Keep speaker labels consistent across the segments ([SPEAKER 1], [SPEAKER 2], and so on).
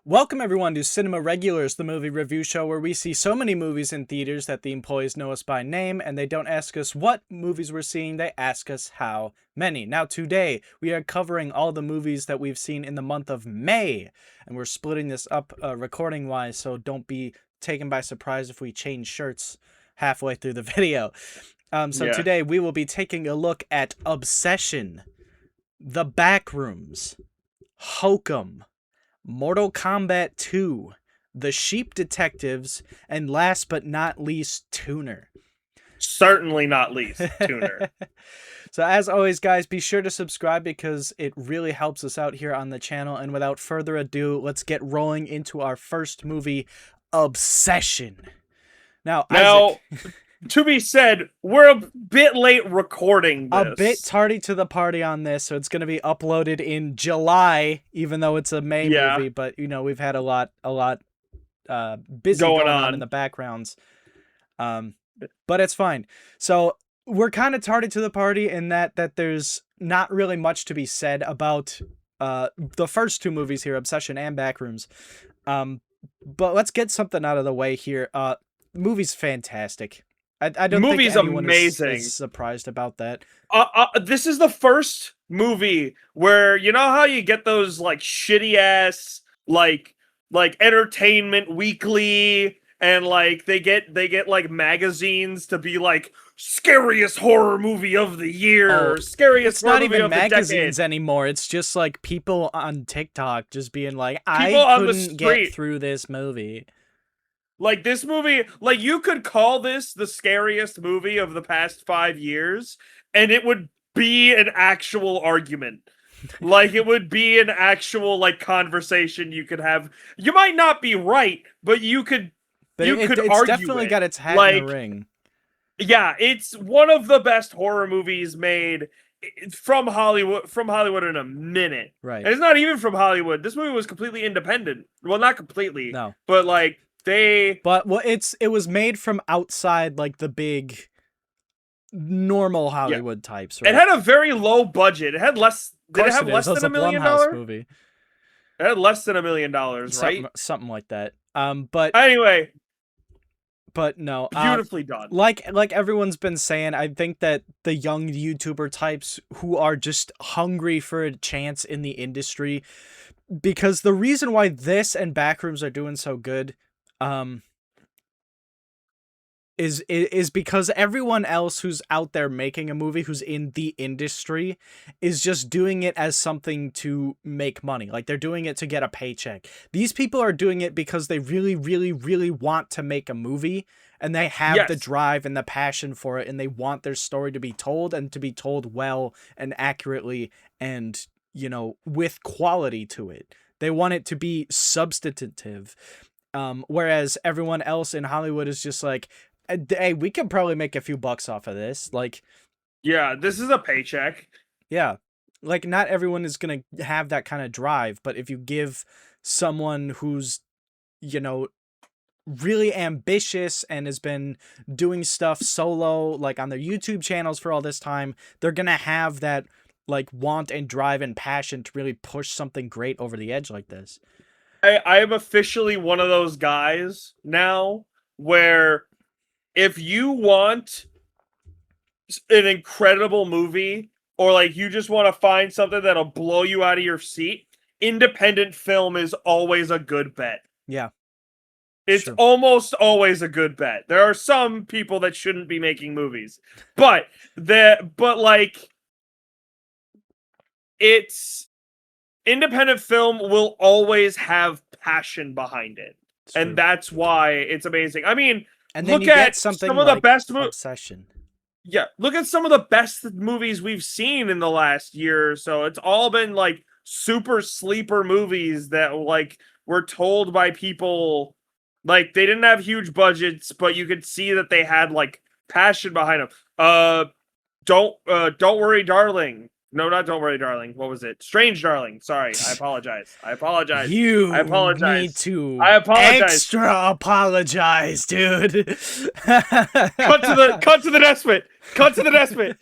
[SPEAKER 1] Welcome everyone to Cinema Regulars, the movie review show where we see so many movies in theaters that the employees know us by name and they don't ask us what movies we're seeing, they ask us how many. Now today, we are covering all the movies that we've seen in the month of May, and we're splitting this up recording-wise, so don't be taken by surprise if we change shirts halfway through the video. Today we will be taking a look at Obsession, The Backrooms, Hokum, Mortal Kombat 2, The Sheep Detectives, and last but not least, Tuner.
[SPEAKER 2] Certainly not least, Tuner.
[SPEAKER 1] So as always, guys, be sure to subscribe because it really helps us out here on the channel. And without further ado, let's get rolling into our first movie, Obsession. Now, Isaac,
[SPEAKER 2] to be said, we're a bit late recording this.
[SPEAKER 1] A bit tardy to the party on this, so it's going to be uploaded in July, even though it's a May movie. But you know, we've had a lot busy going on in the backgrounds. But it's fine. So we're kind of tardy to the party in that there's not really much to be said about the first two movies here, Obsession and Backrooms. But let's get something out of the way here. Movie's fantastic. I don't think anyone is surprised about that.
[SPEAKER 2] This is the first movie where, you know how you get those like shitty ass like Entertainment Weekly and like they get like magazines to be like scariest horror movie of the year, scariest horror movie of the decade.
[SPEAKER 1] It's not even magazines anymore. It's just like people on TikTok just being like, I couldn't get through this movie.
[SPEAKER 2] Like, this movie, like, you could call this the scariest movie of the past 5 years, and it would be an actual argument. Like, it would be an actual, like, conversation you could have. You might not be right, but you could argue it.
[SPEAKER 1] It's definitely got its hat in the ring.
[SPEAKER 2] Yeah, it's one of the best horror movies made from Hollywood in a minute.
[SPEAKER 1] Right.
[SPEAKER 2] And it's not even from Hollywood. This movie was completely independent. Well, not completely.
[SPEAKER 1] No.
[SPEAKER 2] But, like, it
[SPEAKER 1] was made from outside like the big normal Hollywood types, right?
[SPEAKER 2] It had a very low budget. It had less. Did it have less than $1 million?
[SPEAKER 1] Movie.
[SPEAKER 2] It had less than $1 million, right?
[SPEAKER 1] Something like that. But
[SPEAKER 2] anyway.
[SPEAKER 1] But no,
[SPEAKER 2] beautifully done.
[SPEAKER 1] Like everyone's been saying, I think that the young YouTuber types who are just hungry for a chance in the industry, because the reason why this and Backrooms are doing so good, is because everyone else who's out there making a movie who's in the industry is just doing it as something to make money. Like, they're doing it to get a paycheck. These people are doing it because they really, really, really want to make a movie, and they have the drive and the passion for it, and they want their story to be told, and to be told well and accurately and, you know, with quality to it. They want it to be substantive. Whereas everyone else in Hollywood is just like, hey, we could probably make a few bucks off of this. Like,
[SPEAKER 2] yeah, this is a paycheck.
[SPEAKER 1] Yeah. Like, not everyone is going to have that kind of drive, but if you give someone who's, you know, really ambitious and has been doing stuff solo, like on their YouTube channels for all this time, they're going to have that, like, want and drive and passion to really push something great over the edge like this.
[SPEAKER 2] I am officially one of those guys now where if you want an incredible movie or like you just want to find something that'll blow you out of your seat, independent film is always a good bet.
[SPEAKER 1] Yeah.
[SPEAKER 2] It's almost always a good bet. There are some people that shouldn't be making movies, but it's independent film will always have passion behind it. And that's why it's amazing. I mean,
[SPEAKER 1] and then look at some of the best Obsession.
[SPEAKER 2] Yeah, look at some of the best movies we've seen in the last year or so. It's all been like super sleeper movies that like were told by people like they didn't have huge budgets, but you could see that they had like passion behind them. Don't Worry, Darling. No, not Don't Worry, Darling. What was it? Strange Darling. Sorry, I apologize. I apologize.
[SPEAKER 1] I apologize. Need to extra apologize, dude.
[SPEAKER 2] Cut to the despot. Cut to the despot.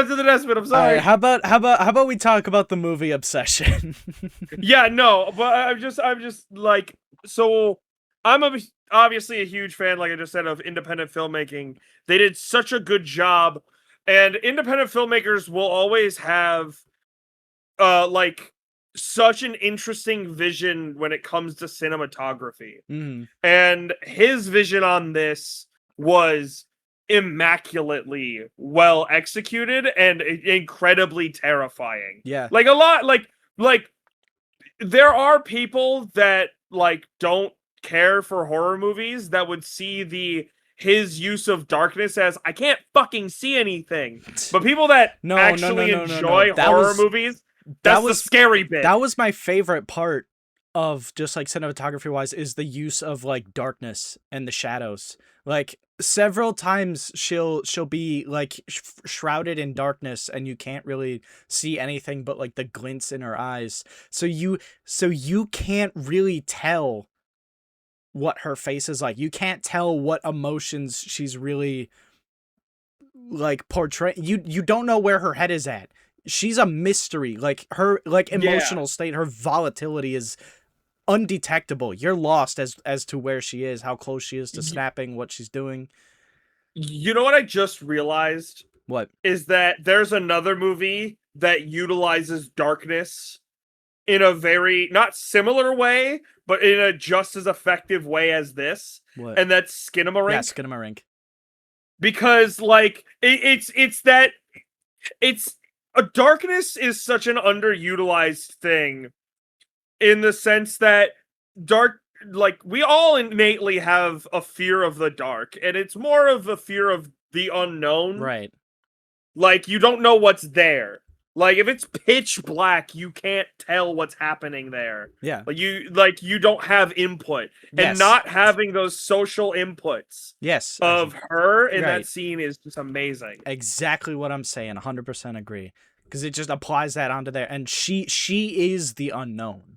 [SPEAKER 2] got to the next bit. I'm
[SPEAKER 1] All
[SPEAKER 2] sorry.
[SPEAKER 1] right, how about we talk about the movie Obsession?
[SPEAKER 2] Yeah, no, but I'm just like, so obviously a huge fan, like I just said, of independent filmmaking. They did such a good job, and independent filmmakers will always have like such an interesting vision when it comes to cinematography.
[SPEAKER 1] Mm-hmm.
[SPEAKER 2] And his vision on this was immaculately well executed and incredibly terrifying.
[SPEAKER 1] Yeah.
[SPEAKER 2] Like a lot like there are people that like don't care for horror movies that would see his use of darkness as I can't fucking see anything. But people that
[SPEAKER 1] No.
[SPEAKER 2] actually enjoy
[SPEAKER 1] That
[SPEAKER 2] horror
[SPEAKER 1] was
[SPEAKER 2] movies,
[SPEAKER 1] that
[SPEAKER 2] that's the
[SPEAKER 1] was
[SPEAKER 2] scary bit.
[SPEAKER 1] that was my favorite part of just like cinematography wise is the use of like darkness and the shadows. Like several times she'll be like shrouded in darkness and you can't really see anything but like the glints in her eyes. So you can't really tell what her face is like. You can't tell what emotions she's really like portraying. You don't know where her head is at. She's a mystery. Like her like emotional state, her volatility is undetectable. You're lost as to where she is, how close she is to snapping, what she's doing.
[SPEAKER 2] You know what I just realized?
[SPEAKER 1] What?
[SPEAKER 2] Is that there's another movie that utilizes darkness in a very not similar way, but in a just as effective way as this.
[SPEAKER 1] What?
[SPEAKER 2] And that's Skinamarink.
[SPEAKER 1] Yeah, Skinamarink.
[SPEAKER 2] Because like it's that it's a darkness is such an underutilized thing in the sense that dark like we all innately have a fear of the dark, and it's more of a fear of the unknown.
[SPEAKER 1] Right.
[SPEAKER 2] Like you don't know what's there. Like if it's pitch black, you can't tell what's happening there.
[SPEAKER 1] Yeah.
[SPEAKER 2] Like you don't have input.
[SPEAKER 1] Yes.
[SPEAKER 2] And not having those social inputs
[SPEAKER 1] Yes.
[SPEAKER 2] of her in
[SPEAKER 1] Right.
[SPEAKER 2] that scene is just amazing.
[SPEAKER 1] Exactly what I'm saying. 100% agree. Because it just applies that onto there. And she is the unknown.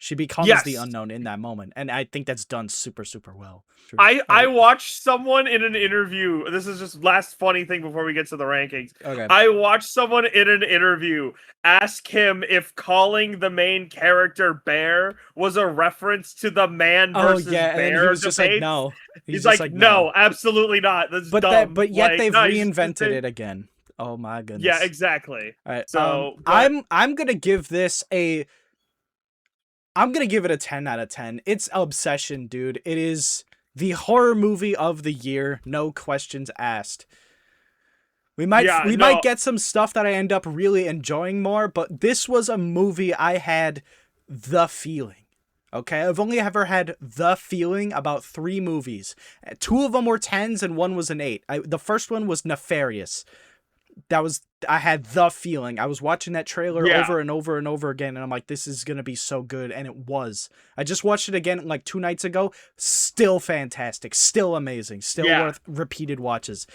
[SPEAKER 1] She becomes the unknown in that moment. And I think that's done super, super well.
[SPEAKER 2] I watched someone in an interview. This is just last funny thing before we get to the rankings.
[SPEAKER 1] Okay.
[SPEAKER 2] I watched someone in an interview ask him if calling the main character Bear was a reference to the man versus bear.
[SPEAKER 1] And then he was just like, no.
[SPEAKER 2] He's like, no, absolutely not. That's dumb.
[SPEAKER 1] But yet
[SPEAKER 2] like,
[SPEAKER 1] they've reinvented it again. Oh my goodness.
[SPEAKER 2] Yeah, exactly.
[SPEAKER 1] All right.
[SPEAKER 2] So
[SPEAKER 1] I'm gonna give this I'm gonna give it a 10 out of 10. It's Obsession, dude. It is the horror movie of the year, no questions asked. We might get some stuff that I end up really enjoying more, but this was a movie I had the feeling. Okay, I've only ever had the feeling about 3 movies. 2 of them were 10s and 1 was an 8. The first one was Nefarious. I had the feeling. I was watching that trailer over and over and over again, and I'm like, this is gonna be so good, and it was. I just watched it again like 2 nights ago. Still fantastic, still amazing, still worth repeated watches.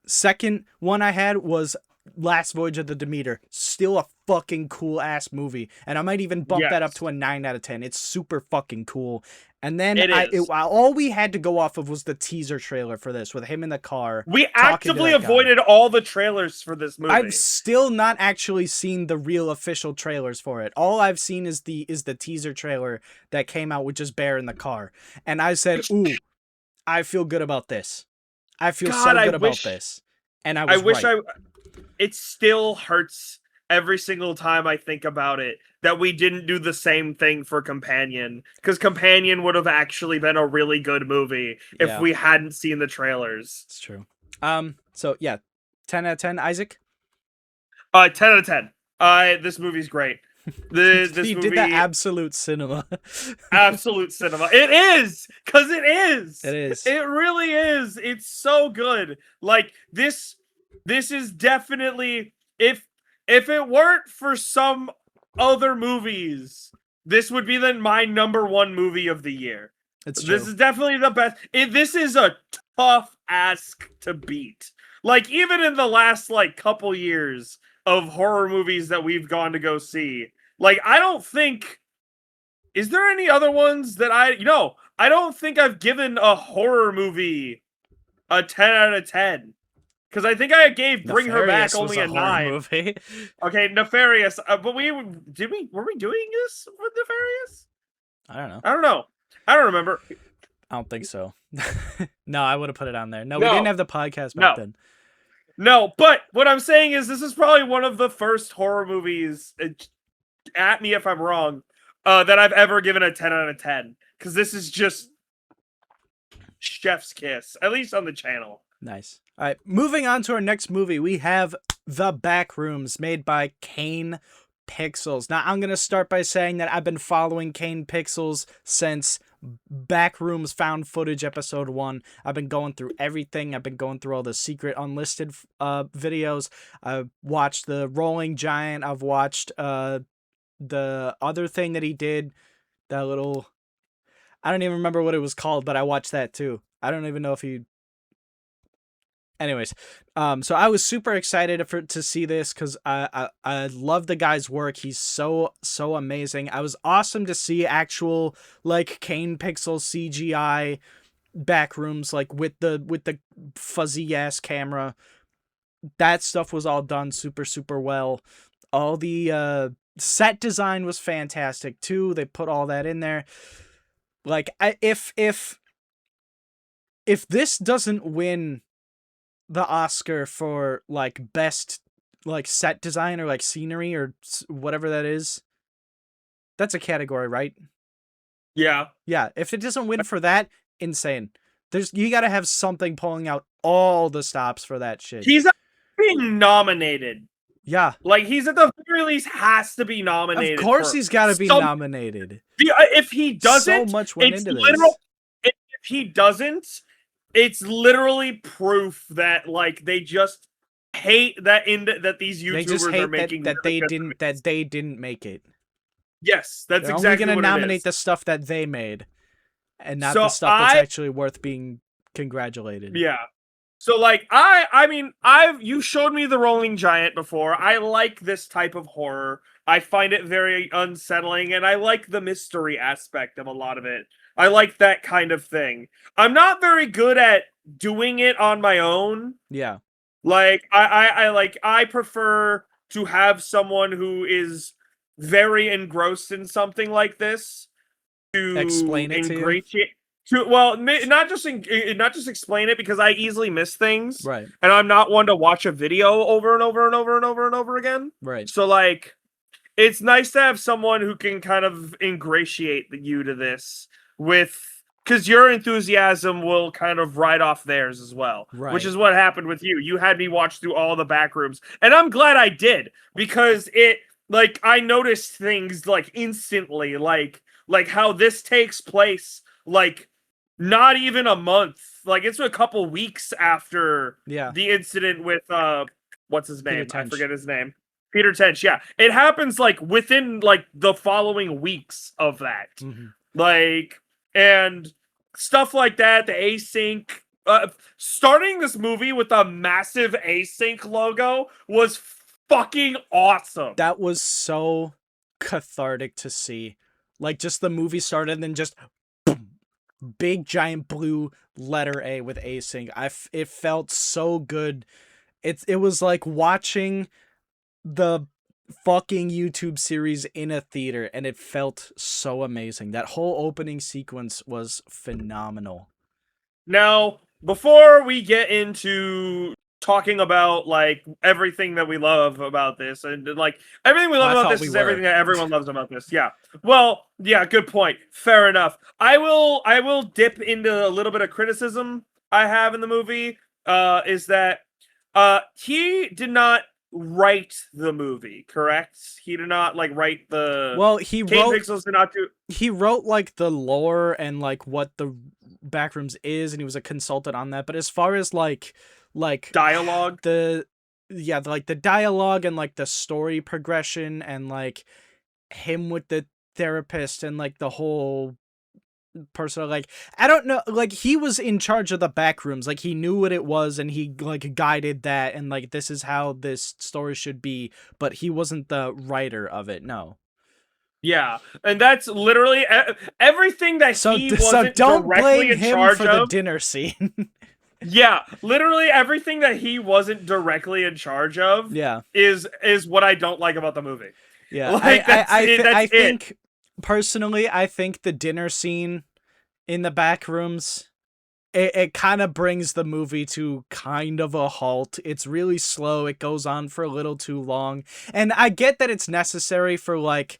[SPEAKER 1] Second one I had was Last Voyage of the Demeter. Still a fucking cool ass movie, and I might even bump that up to a 9 out of 10. It's super fucking cool. And then all we had to go off of was the teaser trailer for this with him in the car.
[SPEAKER 2] We actively avoided all the trailers for this movie.
[SPEAKER 1] I've still not actually seen the real official trailers for it. All I've seen is the teaser trailer that came out with just Bear in the car. And I said, ooh, I feel good about this. I feel so good about this. And I was right.
[SPEAKER 2] It still hurts every single time I think about it that we didn't do the same thing for Companion, because Companion would have actually been a really good movie if we hadn't seen the trailers.
[SPEAKER 1] It's true. So yeah, 10 out of 10, Isaac?
[SPEAKER 2] 10 out of 10. This movie's great. This
[SPEAKER 1] he
[SPEAKER 2] movie
[SPEAKER 1] did that absolute cinema.
[SPEAKER 2] Absolute cinema. It is, because it is.
[SPEAKER 1] It is.
[SPEAKER 2] It really is. It's so good. Like this is definitely, if it weren't for some other movies, this would be then my number 1 movie of the year.
[SPEAKER 1] It's true.
[SPEAKER 2] This is definitely the best. This is a tough ask to beat. Like even in the last like couple years of horror movies that we've gone to go see, like I don't think, is there any other ones that I don't think I've given a horror movie a 10 out of 10. because I think I gave Bring Her Back
[SPEAKER 1] Nefarious was
[SPEAKER 2] only a
[SPEAKER 1] horror
[SPEAKER 2] 9.
[SPEAKER 1] movie.
[SPEAKER 2] Okay, Nefarious. But were we doing this with Nefarious?
[SPEAKER 1] I don't know.
[SPEAKER 2] I don't know. I don't remember.
[SPEAKER 1] I don't think so. No, I would have put it on there. No, we
[SPEAKER 2] No.
[SPEAKER 1] didn't have the podcast
[SPEAKER 2] No.
[SPEAKER 1] back then.
[SPEAKER 2] No, but what I'm saying is this is probably one of the first horror movies, at me if I'm wrong, that I've ever given a 10 out of 10. Because this is just chef's kiss, at least on the channel.
[SPEAKER 1] Nice. All right, moving on to our next movie, we have The Backrooms, made by Kane Pixels. Now, I'm going to start by saying that I've been following Kane Pixels since Backrooms Found Footage Episode 1. I've been going through everything. I've been going through all the secret unlisted videos. I've watched the Rolling Giant. I've watched the other thing that he did, that little... I don't even remember what it was called, but I watched that too. I don't even know if he... Anyways, so I was super excited to see this because I love the guy's work. He's so amazing. I was awesome to see actual like Kane Pixel CGI Backrooms, like with the fuzzy ass camera. That stuff was all done super well. All the set design was fantastic too. They put all that in there. Like if this doesn't win the Oscar for like best like set design or like scenery or whatever that is, that's a category, right?
[SPEAKER 2] Yeah.
[SPEAKER 1] If it doesn't win for that, insane. You got to have something pulling out all the stops for that shit.
[SPEAKER 2] He's being nominated.
[SPEAKER 1] Yeah,
[SPEAKER 2] like he's at the very least has to be nominated.
[SPEAKER 1] Of course, he's got to be nominated.
[SPEAKER 2] If he doesn't,
[SPEAKER 1] so much went into this.
[SPEAKER 2] If he doesn't, it's literally proof that like they just hate that these YouTubers are making
[SPEAKER 1] that they didn't make it.
[SPEAKER 2] Yes, that's
[SPEAKER 1] They're
[SPEAKER 2] exactly
[SPEAKER 1] only
[SPEAKER 2] what
[SPEAKER 1] gonna
[SPEAKER 2] it
[SPEAKER 1] nominate
[SPEAKER 2] is.
[SPEAKER 1] the stuff that they made, and not the stuff that's actually worth being congratulated.
[SPEAKER 2] Yeah. So like I mean you showed me the Rolling Giant before. I like this type of horror. I find it very unsettling, and I like the mystery aspect of a lot of it. I like that kind of thing. I'm not very good at doing it on my own.
[SPEAKER 1] Yeah.
[SPEAKER 2] Like I prefer to have someone who is very engrossed in something like this to
[SPEAKER 1] explain it to you.
[SPEAKER 2] Well, not just explain it, because I easily miss things.
[SPEAKER 1] Right.
[SPEAKER 2] And I'm not one to watch a video over and over and over and over and over again.
[SPEAKER 1] Right.
[SPEAKER 2] So like it's nice to have someone who can kind of ingratiate you to this because your enthusiasm will kind of ride off theirs as well.
[SPEAKER 1] Right.
[SPEAKER 2] Which is what happened with you. You had me watch through all the Backrooms, and I'm glad I did, because I noticed things like instantly, like how this takes place like not even a month. Like it's a couple weeks after the incident with what's his name? I forget his name. Peter Tench, yeah. It happens like within like the following weeks of that.
[SPEAKER 1] Mm-hmm.
[SPEAKER 2] Like, and stuff like that, the async. Starting this movie with a massive async logo was fucking awesome.
[SPEAKER 1] That was so cathartic to see. Like, just the movie started and then just boom, big giant blue letter A with async. It felt so good. It was like watching the fucking YouTube series in a theater, and it felt so amazing. That whole opening sequence was phenomenal.
[SPEAKER 2] Now, before we get into talking about like everything that we love about this, and like everything we love about this is everything that everyone loves about this. Yeah. Well, yeah, good point. Fair enough. I will dip into a little bit of criticism I have in the movie. Is that he did not write the movie, correct? He did not like write the.
[SPEAKER 1] Well, he
[SPEAKER 2] Kane Pixels did not do.
[SPEAKER 1] He wrote like the lore and like what the Backrooms is, and he was a consultant on that. But as far as like
[SPEAKER 2] dialogue,
[SPEAKER 1] the dialogue and like the story progression and like him with the therapist and like the whole person, like I don't know, like he was in charge of the Backrooms, like he knew what it was and he like guided that, and like this is how this story should be, but he wasn't the writer of it. No.
[SPEAKER 2] Yeah, and that's literally everything that he wasn't
[SPEAKER 1] don't
[SPEAKER 2] directly
[SPEAKER 1] blame
[SPEAKER 2] in
[SPEAKER 1] him
[SPEAKER 2] charge
[SPEAKER 1] for
[SPEAKER 2] of.
[SPEAKER 1] the dinner scene.
[SPEAKER 2] Yeah, literally everything that he wasn't directly in charge of
[SPEAKER 1] Yeah.
[SPEAKER 2] is what I don't like about the movie.
[SPEAKER 1] Yeah.
[SPEAKER 2] Like
[SPEAKER 1] I
[SPEAKER 2] that's it.
[SPEAKER 1] think personally, I think the dinner scene in the back rooms, it kind of brings the movie to kind of a halt. It's really slow. It goes on for a little too long. And I get that it's necessary for, like,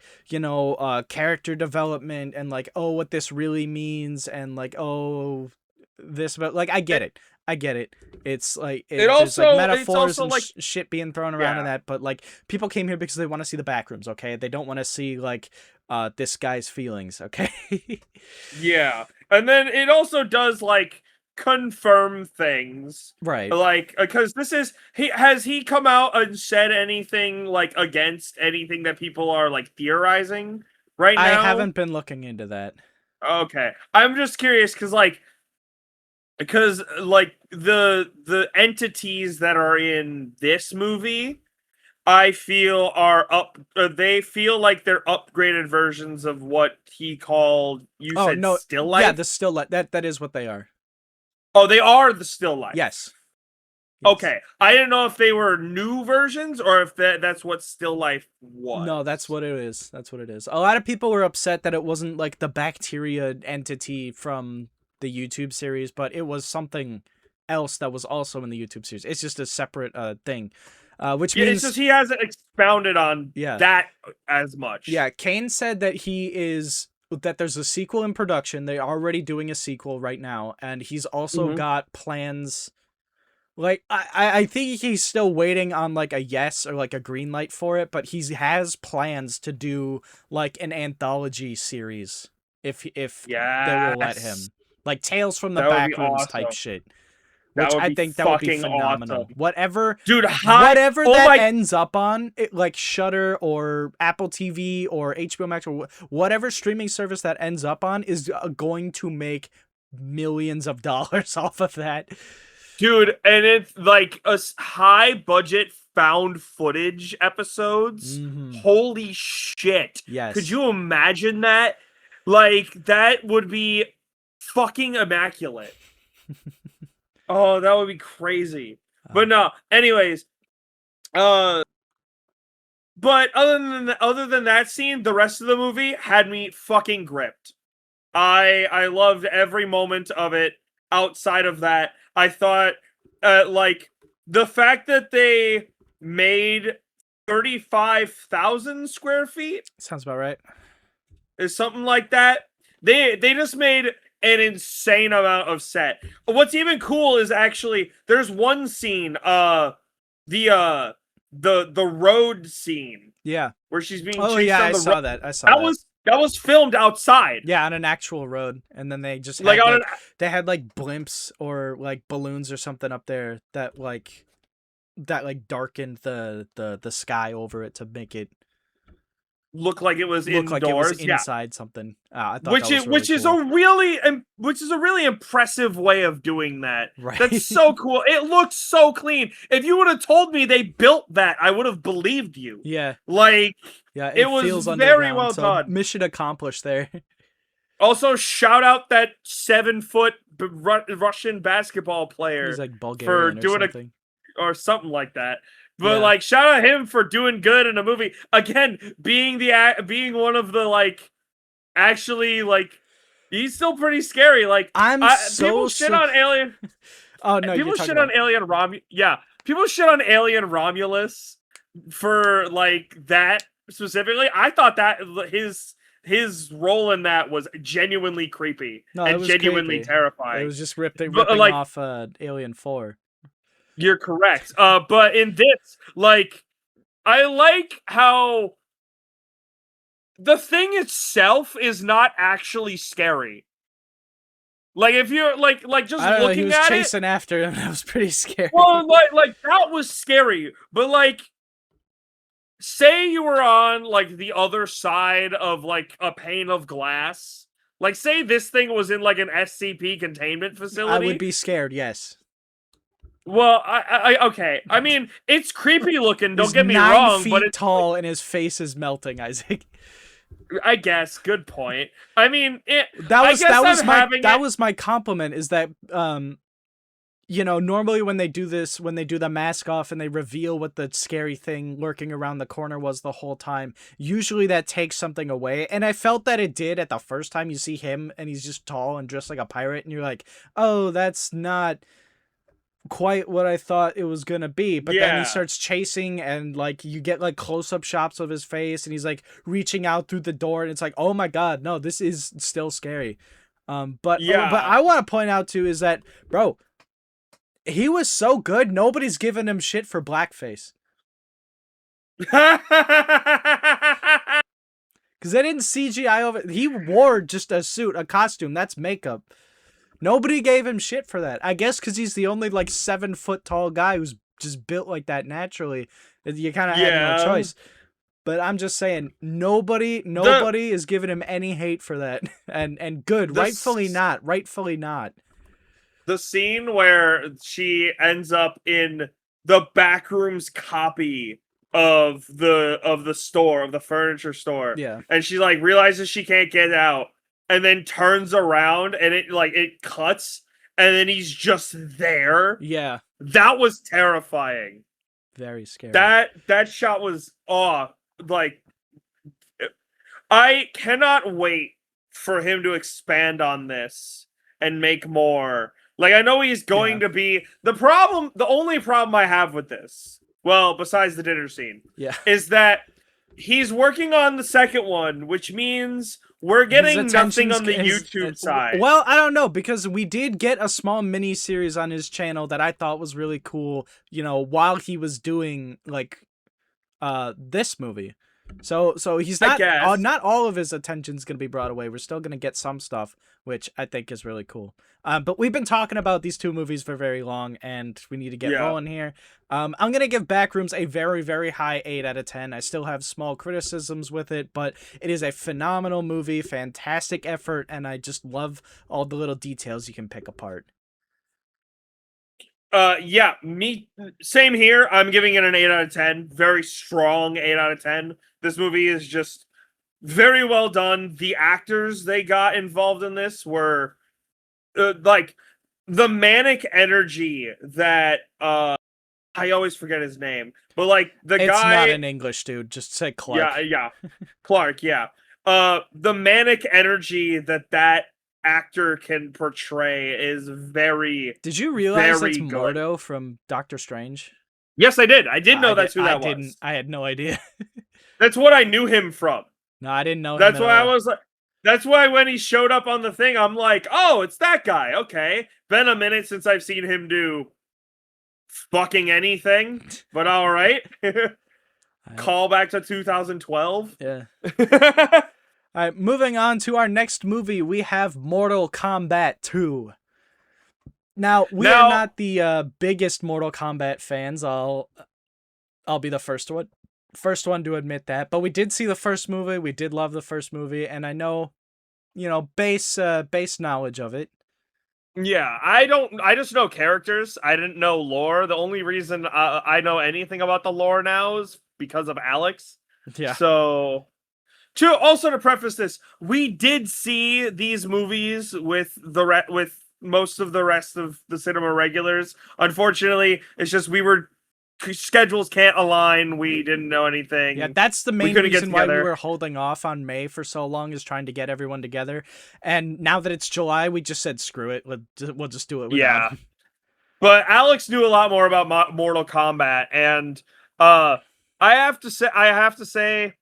[SPEAKER 1] character development and, like, oh, what this really means and, like, oh, this, but, like, I get it. I get it. It's like there's like
[SPEAKER 2] It's
[SPEAKER 1] metaphors
[SPEAKER 2] also
[SPEAKER 1] and
[SPEAKER 2] like
[SPEAKER 1] shit being thrown around in
[SPEAKER 2] yeah.
[SPEAKER 1] that, but like people came here because they want to see the Backrooms, okay? They don't want to see like this guy's feelings, okay?
[SPEAKER 2] Yeah. And then it also does like confirm things.
[SPEAKER 1] Right.
[SPEAKER 2] Like cuz this is he come out and said anything like against anything that people are like theorizing right
[SPEAKER 1] I
[SPEAKER 2] now?
[SPEAKER 1] haven't been looking into that.
[SPEAKER 2] Okay. I'm just curious cuz like the entities that are in this movie I feel are they feel like they're upgraded versions of what he called you
[SPEAKER 1] Oh
[SPEAKER 2] said
[SPEAKER 1] no,
[SPEAKER 2] still
[SPEAKER 1] yeah,
[SPEAKER 2] life.
[SPEAKER 1] the still life, that is what they are.
[SPEAKER 2] Oh, they are the still life.
[SPEAKER 1] Yes. Yes.
[SPEAKER 2] Okay. I didn't know if they were new versions or if that's what still life was.
[SPEAKER 1] No, that's what it is. That's what it is. A lot of people were upset that it wasn't like the bacteria entity from the YouTube series, but it was something else that was also in the YouTube series. It's just a separate thing. Which
[SPEAKER 2] Yeah, it's
[SPEAKER 1] means
[SPEAKER 2] just he hasn't expounded on
[SPEAKER 1] yeah.
[SPEAKER 2] that as much.
[SPEAKER 1] Yeah, Kane said that that there's a sequel in production. They're already doing a sequel right now, and he's also got plans. Like I think he's still waiting on like a yes or like a green light for it, but he has plans to do like an anthology series if they will let him. Like Tales from the
[SPEAKER 2] That would be
[SPEAKER 1] Backrooms type
[SPEAKER 2] awesome.
[SPEAKER 1] shit.
[SPEAKER 2] That
[SPEAKER 1] Which
[SPEAKER 2] would
[SPEAKER 1] I
[SPEAKER 2] be
[SPEAKER 1] think that would be
[SPEAKER 2] fucking
[SPEAKER 1] phenomenal.
[SPEAKER 2] awesome.
[SPEAKER 1] Whatever
[SPEAKER 2] Dude,
[SPEAKER 1] ends up on, it, like Shudder or Apple TV or HBO Max or whatever streaming service that ends up on is going to make millions of dollars off of that.
[SPEAKER 2] Dude, and it's like a high budget found footage episodes. Holy shit.
[SPEAKER 1] Yes.
[SPEAKER 2] Could you imagine that? Like, that would be fucking immaculate. Oh, that would be crazy. But no, anyways, but other than that scene, the rest of the movie had me fucking gripped. I loved every moment of it. Outside of that, I thought like the fact that they made 35,000 square feet
[SPEAKER 1] sounds about right.
[SPEAKER 2] Is something like that. They just made an insane amount of set. What's even cool is actually there's one scene, the road scene.
[SPEAKER 1] Yeah.
[SPEAKER 2] Where she's being
[SPEAKER 1] chased
[SPEAKER 2] on the road.
[SPEAKER 1] I saw that.
[SPEAKER 2] That was filmed outside.
[SPEAKER 1] Yeah, on an actual road, and then they just had, they had like blimps or like balloons or something up there that darkened the sky over it to make it
[SPEAKER 2] look like it was indoors.
[SPEAKER 1] Like it was inside something. I thought
[SPEAKER 2] which is a really impressive way of doing that.
[SPEAKER 1] Right.
[SPEAKER 2] That's so cool. It looks so clean. If you would have told me they built that, I would have believed you.
[SPEAKER 1] Yeah.
[SPEAKER 2] Like
[SPEAKER 1] yeah,
[SPEAKER 2] it was very well done.
[SPEAKER 1] Mission accomplished there.
[SPEAKER 2] Also, shout out that 7-foot Russian basketball player.
[SPEAKER 1] He's like Bulgarian for doing
[SPEAKER 2] or something like that. But like, shout out him for doing good in a movie. Again, being one of the like, actually like, he's still pretty scary. Like, people shit on Alien.
[SPEAKER 1] Oh no,
[SPEAKER 2] people shit on Alien people shit on Alien Romulus for like that specifically. I thought that his role in that was genuinely creepy and genuinely terrifying.
[SPEAKER 1] It was just ripping off Alien 4.
[SPEAKER 2] You're correct. But in this, like, I like how the thing itself is not actually scary. Like, if you're like just looking
[SPEAKER 1] he was
[SPEAKER 2] at
[SPEAKER 1] chasing after him. That was pretty scary.
[SPEAKER 2] Well, like that was scary. But like, say you were on like the other side of like a pane of glass. Like, say this thing was in like an SCP containment facility.
[SPEAKER 1] I would be scared. Yes.
[SPEAKER 2] Well, okay. I mean, it's creepy looking. Don't get me wrong, but it's
[SPEAKER 1] tall and his face is melting, Isaac.
[SPEAKER 2] I guess. Good point. I mean,
[SPEAKER 1] that was my compliment. Is that you know, normally when they do this, when they do the mask off and they reveal what the scary thing lurking around the corner was the whole time, usually that takes something away. And I felt that it did at the first time you see him and he's just tall and dressed like a pirate. And you're like, oh, that's not quite what I thought it was going to be. But then he
[SPEAKER 2] Yeah.
[SPEAKER 1] starts chasing and like you get like close up shots of his face and he's like reaching out through the door. And it's like, oh my God, no, this is still scary. But
[SPEAKER 2] Yeah.
[SPEAKER 1] I want to point out too is that, bro, he was so good, nobody's giving him shit for blackface. Because they didn't CGI over. He wore just a suit, a costume. That's makeup. Nobody gave him shit for that. I guess because he's the only like 7-foot tall guy who's just built like that naturally. You kind of had no choice. But I'm just saying, nobody is giving him any hate for that. And good, rightfully not.
[SPEAKER 2] The scene where she ends up in the Backrooms copy of the store, of the furniture store.
[SPEAKER 1] Yeah.
[SPEAKER 2] And she like realizes she can't get out and then turns around and it cuts and then he's just there.
[SPEAKER 1] Yeah.
[SPEAKER 2] That was terrifying.
[SPEAKER 1] Very scary.
[SPEAKER 2] That shot was like I cannot wait for him to expand on this and make more. Like, I know he's going to be the only problem I have with this, well, besides the dinner scene, is that he's working on the second one, which means we're getting nothing on the YouTube side.
[SPEAKER 1] Well, I don't know, because we did get a small mini series on his channel that I thought was really cool, you know, while he was doing like this movie. So he's not all of his attention's going to be brought away. We're still going to get some stuff, which I think is really cool. But we've been talking about these two movies for very long, and we need to get rolling here. I'm going to give Backrooms a very, very high 8 out of 10. I still have small criticisms with it, but it is a phenomenal movie, fantastic effort, and I just love all the little details you can pick apart.
[SPEAKER 2] Yeah, same here. I'm giving it an 8 out of 10. Very strong 8 out of 10. This movie is just very well done. The actors they got involved in this were like the manic energy that I always forget his name, but like the guy. It's
[SPEAKER 1] not in English, dude. Just say Clark.
[SPEAKER 2] Yeah, Clark. Yeah. The manic energy that actor can portray is very.
[SPEAKER 1] Did you realize that's Mordo from Doctor Strange?
[SPEAKER 2] Yes, I did. I did know that's who that was.
[SPEAKER 1] I had no idea.
[SPEAKER 2] That's what I knew him from.
[SPEAKER 1] No, I didn't know him.
[SPEAKER 2] That's why I was like. That's why when he showed up on the thing, I'm like, oh, it's that guy. Okay, been a minute since I've seen him do fucking anything, but all right. Call back to 2012.
[SPEAKER 1] Yeah. All right, moving on to our next movie, we have Mortal Kombat 2. Now, we are not the biggest Mortal Kombat fans. I'll be the first one to admit that. But we did see the first movie. We did love the first movie, and I know, you know, base knowledge of it.
[SPEAKER 2] Yeah, I just know characters. I didn't know lore. The only reason I know anything about the lore now is because of Alex.
[SPEAKER 1] Yeah.
[SPEAKER 2] So, to preface this, we did see these movies with most of the rest of the cinema regulars. Unfortunately, it's just schedules can't align. We didn't know anything.
[SPEAKER 1] Yeah, that's the main reason why we were holding off on May for so long, is trying to get everyone together. And now that it's July, we just said screw it. We'll just do it.
[SPEAKER 2] Yeah. But Alex knew a lot more about Mortal Kombat, and I have to say,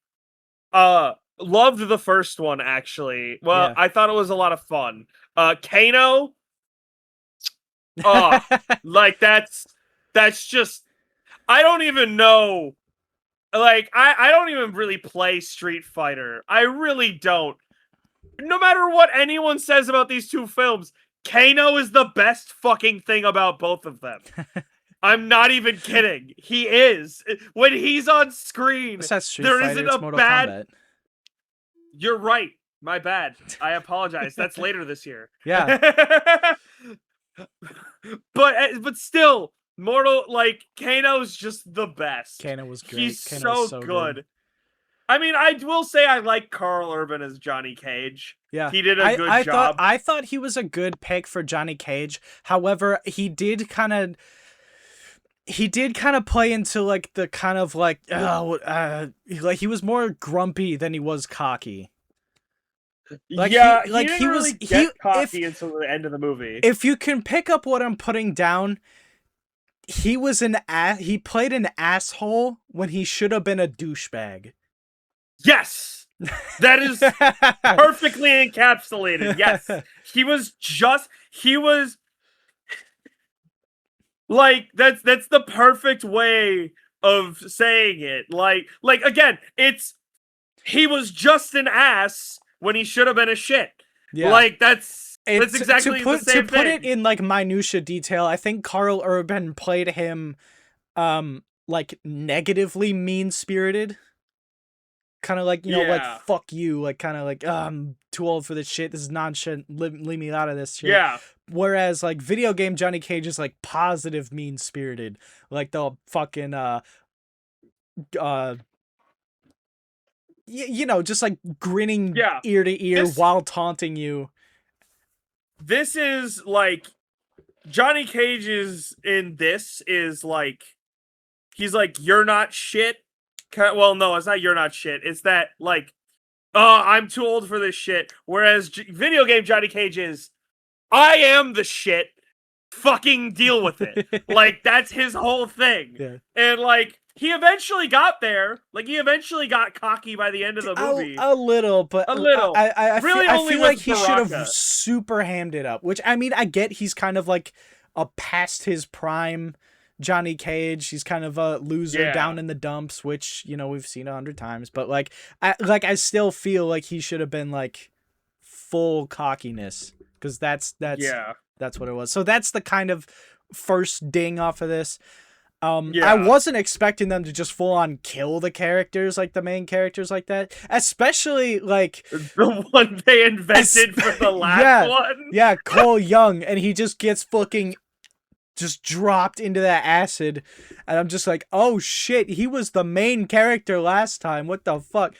[SPEAKER 2] loved the first one actually. Well, yeah. I thought it was a lot of fun. Kano, like that's just. I don't even know. Like, I don't even really play Street Fighter. I really don't. No matter what anyone says about these two films, Kano is the best fucking thing about both of them. I'm not even kidding. He is. When he's on screen, there isn't a bad... Kombat. You're right. My bad. I apologize. That's later this year.
[SPEAKER 1] Yeah.
[SPEAKER 2] But still... Kano's just the best.
[SPEAKER 1] Kano was great.
[SPEAKER 2] He's so good. I mean, I will say I like Carl Urban as Johnny Cage.
[SPEAKER 1] Yeah,
[SPEAKER 2] He did a good job.
[SPEAKER 1] I thought he was a good pick for Johnny Cage. However, he did kind of play into like the kind of like like he was more grumpy than he was cocky. Like,
[SPEAKER 2] yeah,
[SPEAKER 1] he
[SPEAKER 2] didn't
[SPEAKER 1] was
[SPEAKER 2] really get cocky until the end of the movie.
[SPEAKER 1] If you can pick up what I'm putting down, he played an asshole when he should have been a douchebag.
[SPEAKER 2] Yes, that is perfectly encapsulated. Yes, he was like that's the perfect way of saying it. Like again, he was just an ass when he should have been a shit. Yeah. Like that's exactly the same thing.
[SPEAKER 1] To put it in like minutia detail, I think Carl Urban played him like negatively mean-spirited. Kind of like, you know, like, fuck you, like, kind of like, I'm too old for this shit, this is nonsense, leave me out of this shit.
[SPEAKER 2] Yeah.
[SPEAKER 1] Whereas, like, video game Johnny Cage is, like, positive mean-spirited. Like, the fucking, you know, just, like, grinning ear to ear while taunting you.
[SPEAKER 2] This is, like, Johnny Cage is, like, he's like, you're not shit. Well, no, it's not you're not shit. It's that, like, oh, I'm too old for this shit. Whereas video game Johnny Cage is, I am the shit. Fucking deal with it. Like, that's his whole thing. Yeah. And, like, he eventually got there. Like, he eventually got cocky by the end of the movie.
[SPEAKER 1] A little, but...
[SPEAKER 2] A little.
[SPEAKER 1] I feel like he should have super hammed it up. Which, I mean, I get he's kind of, like, a past his prime Johnny Cage. He's kind of a loser down in the dumps, which, you know, we've seen 100 times. But, like, I still feel like he should have been, like, full cockiness. Because that's what it was. So that's the kind of first ding off of this. I wasn't expecting them to just full on kill the characters, like the main characters like that. Especially like
[SPEAKER 2] the one they invented for the last one.
[SPEAKER 1] Yeah, Cole Young, and he just gets fucking just dropped into that acid. And I'm just like, oh shit, he was the main character last time. What the fuck?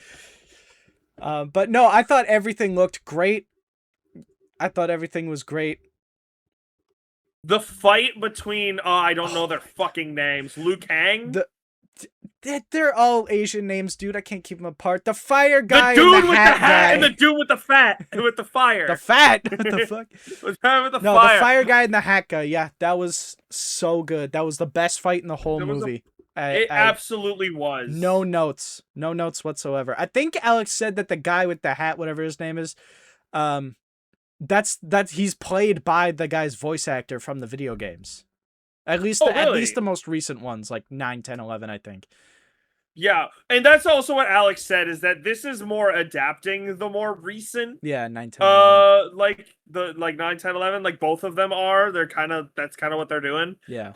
[SPEAKER 1] But no, I thought everything looked great. I thought everything was great.
[SPEAKER 2] The fight between, I don't know their fucking names, Liu Kang?
[SPEAKER 1] They're all Asian names, dude. I can't keep them apart. The fire guy,
[SPEAKER 2] the dude
[SPEAKER 1] and the
[SPEAKER 2] with
[SPEAKER 1] hat
[SPEAKER 2] the hat
[SPEAKER 1] guy.
[SPEAKER 2] and the dude with the with the fire.
[SPEAKER 1] The fat? What the fuck?
[SPEAKER 2] The fire.
[SPEAKER 1] The fire guy and the hat guy. Yeah, that was so good. That was the best fight in the whole movie.
[SPEAKER 2] It absolutely was.
[SPEAKER 1] No notes whatsoever. I think Alex said that the guy with the hat, whatever his name is, that's he's played by the guy's voice actor from the video games. At least at least the most recent ones, like 9, 10, 11, I think.
[SPEAKER 2] Yeah, and that's also what Alex said, is that this is more adapting the more recent.
[SPEAKER 1] Yeah, 9, 10, 11.
[SPEAKER 2] Like 9, 10, 11, like both of them are. That's kind of what they're doing.
[SPEAKER 1] Yeah.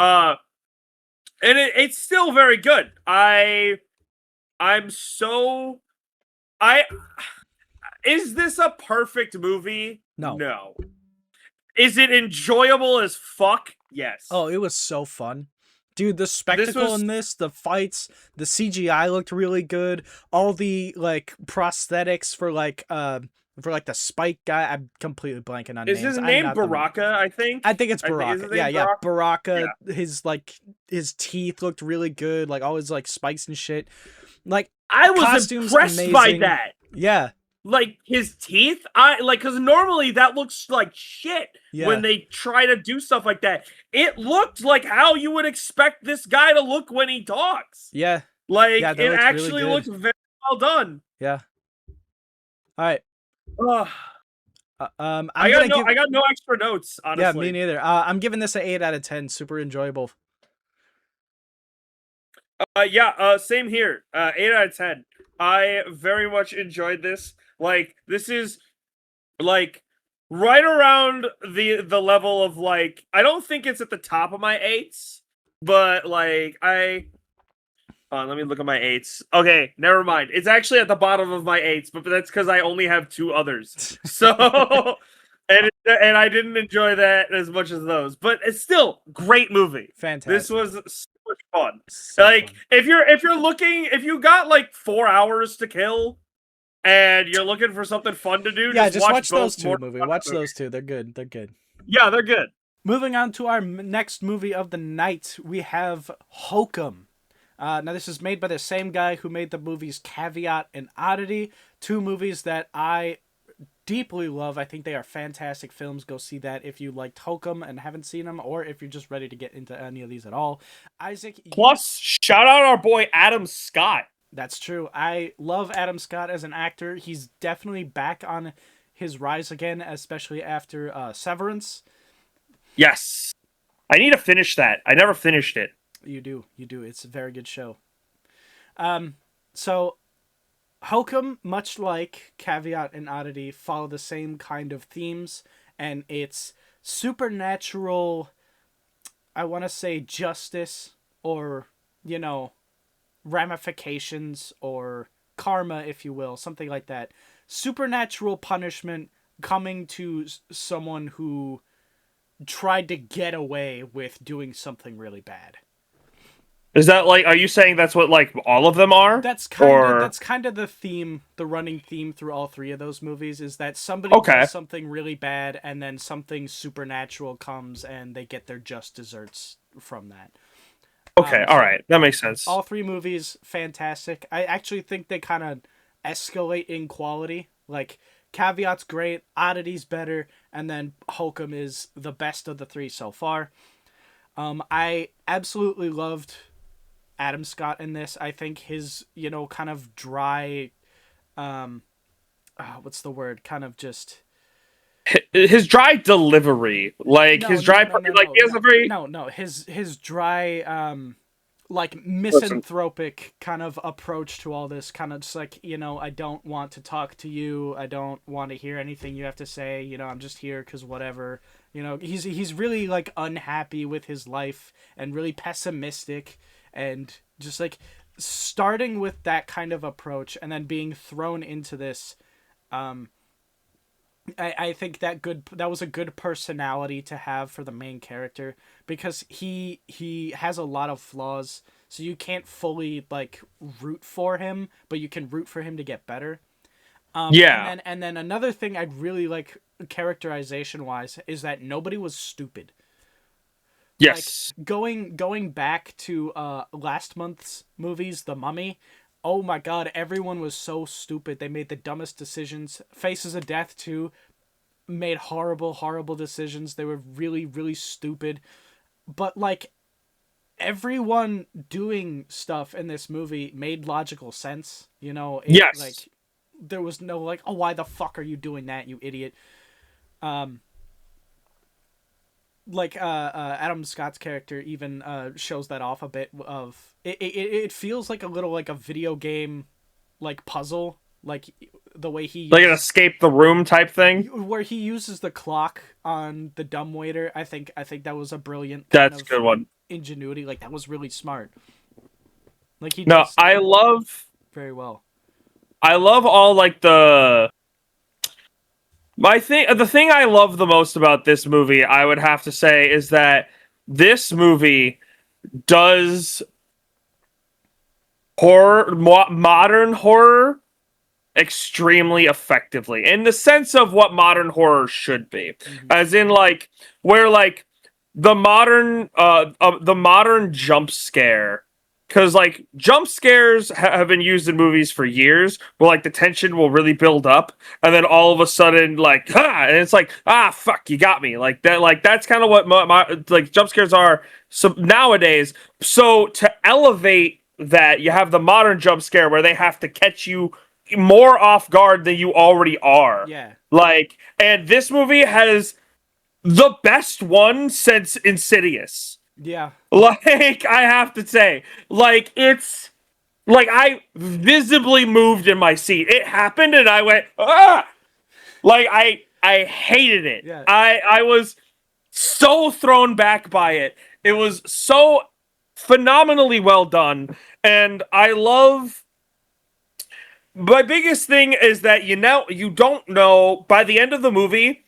[SPEAKER 2] And it's still very good. Is this a perfect movie? No. Is it enjoyable as fuck? Yes.
[SPEAKER 1] Oh, it was so fun. Dude, the spectacle in this, the fights, the CGI looked really good. All the like prosthetics for the Spike guy, I'm completely blanking on names.
[SPEAKER 2] Is his name Baraka, I think?
[SPEAKER 1] I think it's Baraka. Baraka. Yeah. His teeth looked really good, like all his like spikes and shit. Like,
[SPEAKER 2] I was impressed by that.
[SPEAKER 1] Yeah.
[SPEAKER 2] Like his teeth, because normally that looks like shit when they try to do stuff like that. It looked like how you would expect this guy to look when he talks.
[SPEAKER 1] Yeah,
[SPEAKER 2] like it actually really looked very well done.
[SPEAKER 1] Yeah. All right.
[SPEAKER 2] I got no extra notes, honestly.
[SPEAKER 1] Yeah, me neither. I'm giving this an 8 out of 10. Super enjoyable.
[SPEAKER 2] Same here. 8 out of 10. I very much enjoyed this. Like, this is like right around the level of like, I don't think it's at the top of my 8s, but like let me look at my 8s. Okay, never mind. It's actually at the bottom of my 8s, but that's because I only have 2 others. So and I didn't enjoy that as much as those, but it's still great movie.
[SPEAKER 1] Fantastic.
[SPEAKER 2] This was so much fun.
[SPEAKER 1] So
[SPEAKER 2] Like
[SPEAKER 1] fun.
[SPEAKER 2] if you got like 4 hours to kill and you're looking for something fun to do,
[SPEAKER 1] Yeah,
[SPEAKER 2] just watch
[SPEAKER 1] watch those
[SPEAKER 2] both
[SPEAKER 1] two
[SPEAKER 2] Mortal
[SPEAKER 1] movies.
[SPEAKER 2] Kombat
[SPEAKER 1] Watch
[SPEAKER 2] movies.
[SPEAKER 1] those two. They're good. They're good.
[SPEAKER 2] Yeah, they're good.
[SPEAKER 1] Moving on to our next movie of the night, we have Hokum. Now, this is made by the same guy who made the movies Caveat and Oddity, two movies that I deeply love. I think they are fantastic films. Go see that if you liked Hokum and haven't seen them, or if you're just ready to get into any of these at all. Isaac,
[SPEAKER 2] Plus, shout out our boy Adam Scott.
[SPEAKER 1] that's true. I love Adam Scott as an actor. He's definitely back on his rise again, especially after Severance.
[SPEAKER 2] Yes. I need to finish that. I never finished it.
[SPEAKER 1] You do. It's a very good show. So Hokum, much like Caveat and Oddity, follow the same kind of themes, and it's supernatural, I want to say justice, or, ramifications, or karma, if you will, something like that. Supernatural punishment coming to someone who tried to get away with doing something really bad.
[SPEAKER 2] Is that like? Are you saying that's what like all of them are?
[SPEAKER 1] That's kind of the theme, the running theme through all three of those movies is that somebody does something really bad and then something supernatural comes and they get their just desserts from that.
[SPEAKER 2] Okay, all right, that makes sense.
[SPEAKER 1] All three movies fantastic. I actually think they kind of escalate in quality. Like Caveat's great, Oddity's better, and then Hokum is the best of the three so far. I absolutely loved Adam Scott in this. I think his, kind of dry, what's the word? Kind of just
[SPEAKER 2] his dry delivery, like he has a very
[SPEAKER 1] his dry, like misanthropic kind of approach to all this. Kind of just like, I don't want to talk to you. I don't want to hear anything you have to say. I'm just here because whatever. He's really like unhappy with his life and really pessimistic. And just like starting with that kind of approach and then being thrown into this, I think that was a good personality to have for the main character because he has a lot of flaws, so you can't fully like root for him, but you can root for him to get better.
[SPEAKER 2] Yeah.
[SPEAKER 1] And then another thing I'd really like characterization wise is that nobody was stupid.
[SPEAKER 2] Yes.
[SPEAKER 1] Like going back to last month's movies, The Mummy. Oh my god, everyone was so stupid. They made the dumbest decisions. Faces of Death too made horrible decisions. They were really, really stupid. But like everyone doing stuff in this movie made logical sense.
[SPEAKER 2] Yes.
[SPEAKER 1] Like there was no like, oh, why the fuck are you doing that, you idiot? Like Adam Scott's character even shows that off a bit of it feels like a little like a video game like puzzle, like the way he
[SPEAKER 2] like an escape the room type thing
[SPEAKER 1] where he uses the clock on the dumbwaiter. I think that was a brilliant
[SPEAKER 2] that's a good one.
[SPEAKER 1] Ingenuity, like that was really smart. Like he
[SPEAKER 2] No, I love
[SPEAKER 1] very well.
[SPEAKER 2] I love all like the thing I love the most about this movie, I would have to say, is that this movie does modern horror extremely effectively in the sense of what modern horror should be, as in like where like the modern jump scare. Because, like, jump scares have been used in movies for years, where, like, the tension will really build up, and then all of a sudden, like, ha! And it's like, fuck, you got me. Like, that's kind of what, like, jump scares are nowadays. So, to elevate that, you have the modern jump scare, where they have to catch you more off guard than you already are.
[SPEAKER 1] Yeah.
[SPEAKER 2] Like, and this movie has the best one since Insidious.
[SPEAKER 1] Yeah.
[SPEAKER 2] Like, I have to say, like, it's like I visibly moved in my seat. It happened and I went, ah! Like, I hated it.
[SPEAKER 1] Yeah.
[SPEAKER 2] I was so thrown back by it. It was so phenomenally well done. And I love my biggest thing is that you don't know by the end of the movie.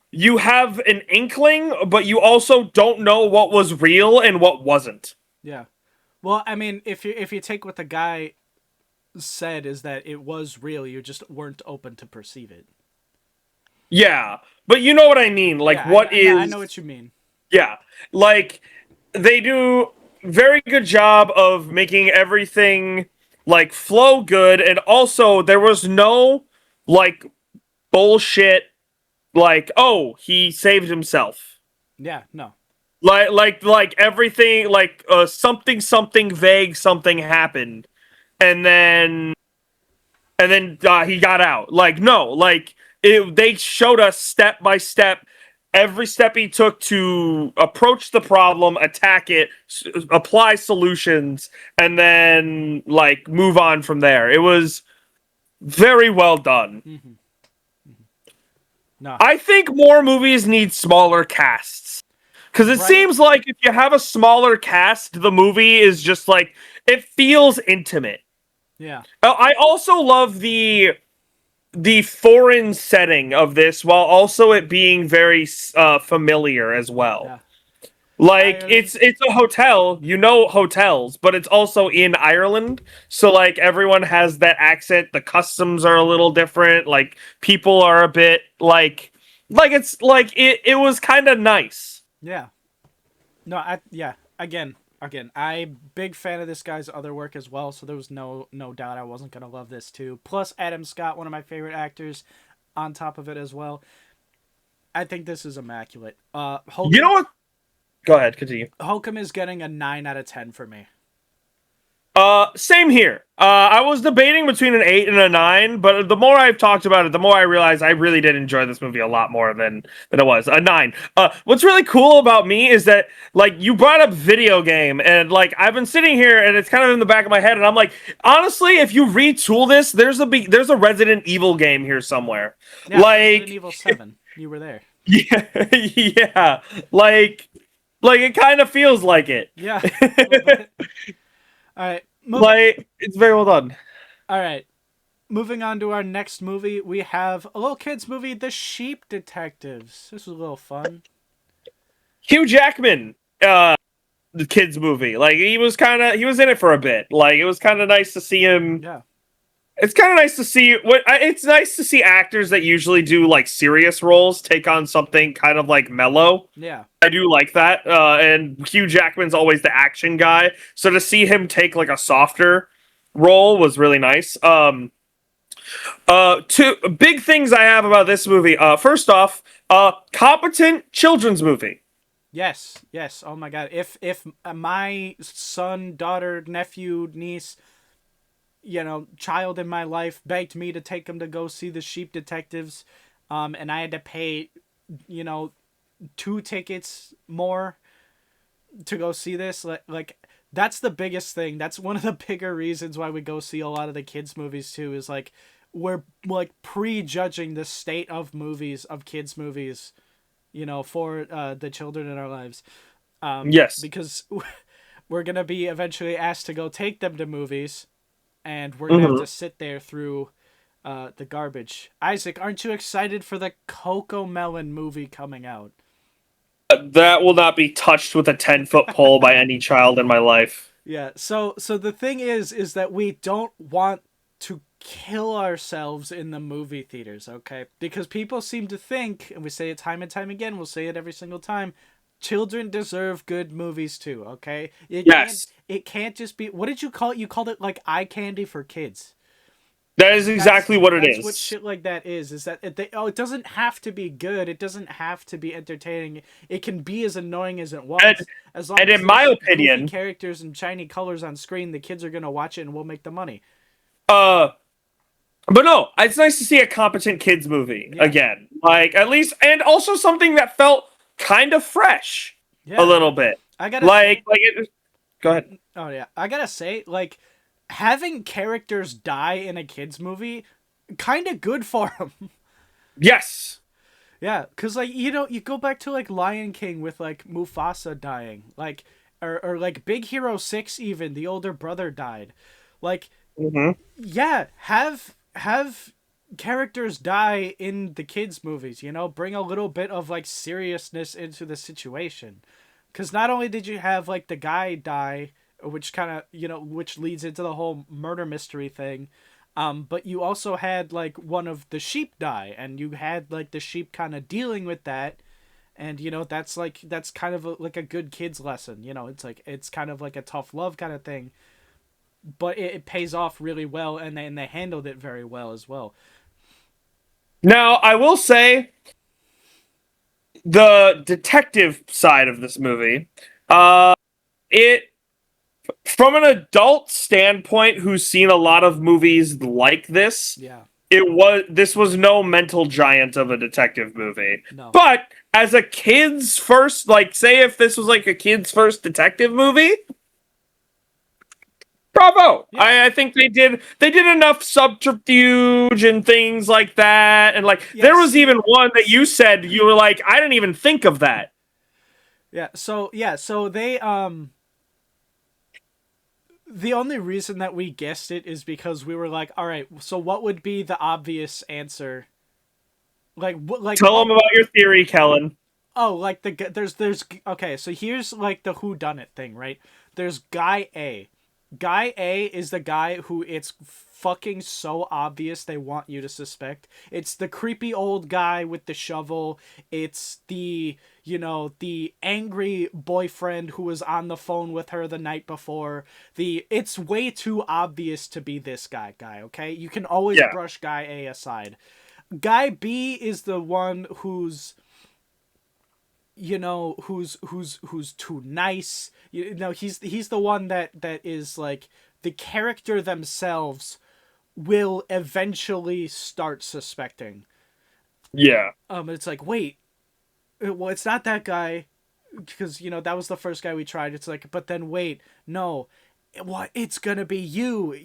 [SPEAKER 2] You have an inkling, but you also don't know what was real and what wasn't.
[SPEAKER 1] Yeah. Well, I mean, if you take what the guy said is that it was real, you just weren't open to perceive it.
[SPEAKER 2] Yeah, but you know what I mean. Like,
[SPEAKER 1] Yeah, I know,
[SPEAKER 2] what
[SPEAKER 1] I know
[SPEAKER 2] is?
[SPEAKER 1] what you mean.
[SPEAKER 2] Yeah, like they do very good job of making everything like flow good, and also there was no like bullshit. Like, oh, he saved himself.
[SPEAKER 1] Yeah, no.
[SPEAKER 2] Like everything like something vague something happened, and then he got out. Like, no, like they showed us step by step every step he took to approach the problem, attack it, apply solutions, and then like move on from there. It was very well done.
[SPEAKER 1] Hmm. No.
[SPEAKER 2] I think more movies need smaller casts. Because it
[SPEAKER 1] Right?
[SPEAKER 2] seems like if you have a smaller cast, the movie is just like, it feels intimate.
[SPEAKER 1] Yeah.
[SPEAKER 2] I also love the foreign setting of this, while also it being very familiar as well.
[SPEAKER 1] Yeah.
[SPEAKER 2] Like
[SPEAKER 1] Ireland.
[SPEAKER 2] it's a hotel, you know, hotels, but it's also in Ireland, so like everyone has that accent. The customs are a little different. Like people are a bit like it's like it was kind of nice.
[SPEAKER 1] Yeah. No, yeah. Again, I big fan of this guy's other work as well, so there was no doubt I wasn't gonna love this too. Plus Adam Scott, one of my favorite actors, on top of it as well. I think this is immaculate.
[SPEAKER 2] You know what? Go ahead, continue.
[SPEAKER 1] Hokum is getting a 9 out of 10 for me.
[SPEAKER 2] Same here. I was debating between an 8 and a 9, but the more I've talked about it, the more I realize I really did enjoy this movie a lot more than it was. A 9. What's really cool about me is that, like, you brought up video game, and, like, I've been sitting here, and it's kind of in the back of my head, and I'm like, honestly, if you retool this, there's a Resident Evil game here somewhere.
[SPEAKER 1] Yeah, Resident
[SPEAKER 2] Like,
[SPEAKER 1] Evil 7. You were there.
[SPEAKER 2] yeah, yeah, like it kind of feels like it.
[SPEAKER 1] Yeah, a little bit. All right,
[SPEAKER 2] Like, it's very well done.
[SPEAKER 1] all right. Moving on to our next movie, we have a little kids movie, The Sheep Detectives. This was a little fun.
[SPEAKER 2] Hugh Jackman, the kids movie. Like he was in it for a bit. Like it was kind of nice to see him.
[SPEAKER 1] Yeah,
[SPEAKER 2] It's kind of nice to see it's nice to see actors that usually do like serious roles take on something kind of like mellow.
[SPEAKER 1] yeah,
[SPEAKER 2] I do like that. And Hugh Jackman's always the action guy, so to see him take like a softer role was really nice. Two big things I have about this movie. First off, competent children's movie.
[SPEAKER 1] yes, yes. Oh my God, if my son, daughter, nephew, niece, child in my life begged me to take him to go see The Sheep Detectives, and I had to pay, you know, 2 tickets more to go see this, like that's the biggest thing. That's one of the bigger reasons why we go see a lot of the kids movies too, is like we're like prejudging the state of movies, of kids movies, for the children in our lives,
[SPEAKER 2] Yes.
[SPEAKER 1] because we're gonna be eventually asked to go take them to movies, and we're gonna have
[SPEAKER 2] Mhm.
[SPEAKER 1] to sit there through the garbage. Isaac, aren't you excited for the Coco Melon movie coming out?
[SPEAKER 2] That will not be touched with a 10-foot pole by any child in my life.
[SPEAKER 1] Yeah. So the thing is that we don't want to kill ourselves in the movie theaters, okay? Because people seem to think, and we say it time and time again, we'll say it every single time, children deserve good movies too, okay?
[SPEAKER 2] Yes.
[SPEAKER 1] It can't just be, what did you call it? You called it like eye candy for kids.
[SPEAKER 2] That is exactly what it
[SPEAKER 1] That's what
[SPEAKER 2] is.
[SPEAKER 1] shit like that is that it doesn't have to be good, it doesn't have to be entertaining, it can be as annoying as it
[SPEAKER 2] And,
[SPEAKER 1] wants, as long
[SPEAKER 2] and
[SPEAKER 1] as
[SPEAKER 2] in my
[SPEAKER 1] there's goofy
[SPEAKER 2] opinion,
[SPEAKER 1] characters and shiny colors on screen. The kids are gonna watch it and we'll make the money.
[SPEAKER 2] uh but no, it's nice to see a competent kids movie
[SPEAKER 1] Yeah,
[SPEAKER 2] again. Like at least, and also something that felt kind of fresh a
[SPEAKER 1] yeah.
[SPEAKER 2] little bit.
[SPEAKER 1] I gotta say,
[SPEAKER 2] Go ahead.
[SPEAKER 1] oh yeah, I gotta say, like, having characters die in a kids movie, kind of good for them.
[SPEAKER 2] Yes.
[SPEAKER 1] Yeah, cause like you go back to like Lion King with like Mufasa dying, like, or like Big Hero 6, even the older brother died, like,
[SPEAKER 2] Hmm.
[SPEAKER 1] yeah, have characters die in the kids movies, bring a little bit of like seriousness into the situation, because not only did you have like the guy die which kind of, which leads into the whole murder mystery thing. But you also had like one of the sheep die, and you had like the sheep kind of dealing with that. And that's kind of like a good kid's lesson. It's like it's kind of like a tough love kind of thing, but it pays off really well, and they handled it very well as well.
[SPEAKER 2] Now, I will say the detective side of this movie, it from an adult standpoint who's seen a lot of movies like this,
[SPEAKER 1] Yeah.
[SPEAKER 2] this was no mental giant of a detective movie.
[SPEAKER 1] No.
[SPEAKER 2] But as a kid's first, like, say if this was like a kid's first detective movie, bravo.
[SPEAKER 1] Yeah.
[SPEAKER 2] I think they did enough subterfuge and things like that. And like there was
[SPEAKER 1] Yes.
[SPEAKER 2] even one that you said you were like, I didn't even think of that.
[SPEAKER 1] So they the only reason that we guessed it is because we were like, all right, so what would be the obvious answer?
[SPEAKER 2] Tell them about your theory, Kellen.
[SPEAKER 1] Oh, like there's okay, so here's like the who done it thing, right? There's guy A. Guy A is the guy who it's fucking so obvious they want you to suspect. It's the creepy old guy with the shovel. It's the angry boyfriend who was on the phone with her the night before. It's way too obvious to be this guy, okay? You can always
[SPEAKER 2] Yeah.
[SPEAKER 1] brush guy A aside. Guy B is the one who's who's too nice. He's the one that is like the character themselves will eventually start suspecting.
[SPEAKER 2] Yeah.
[SPEAKER 1] It's like, wait, well, it's not that guy, because that was the first guy we tried. It's like, but then wait, no, what, it's gonna be you.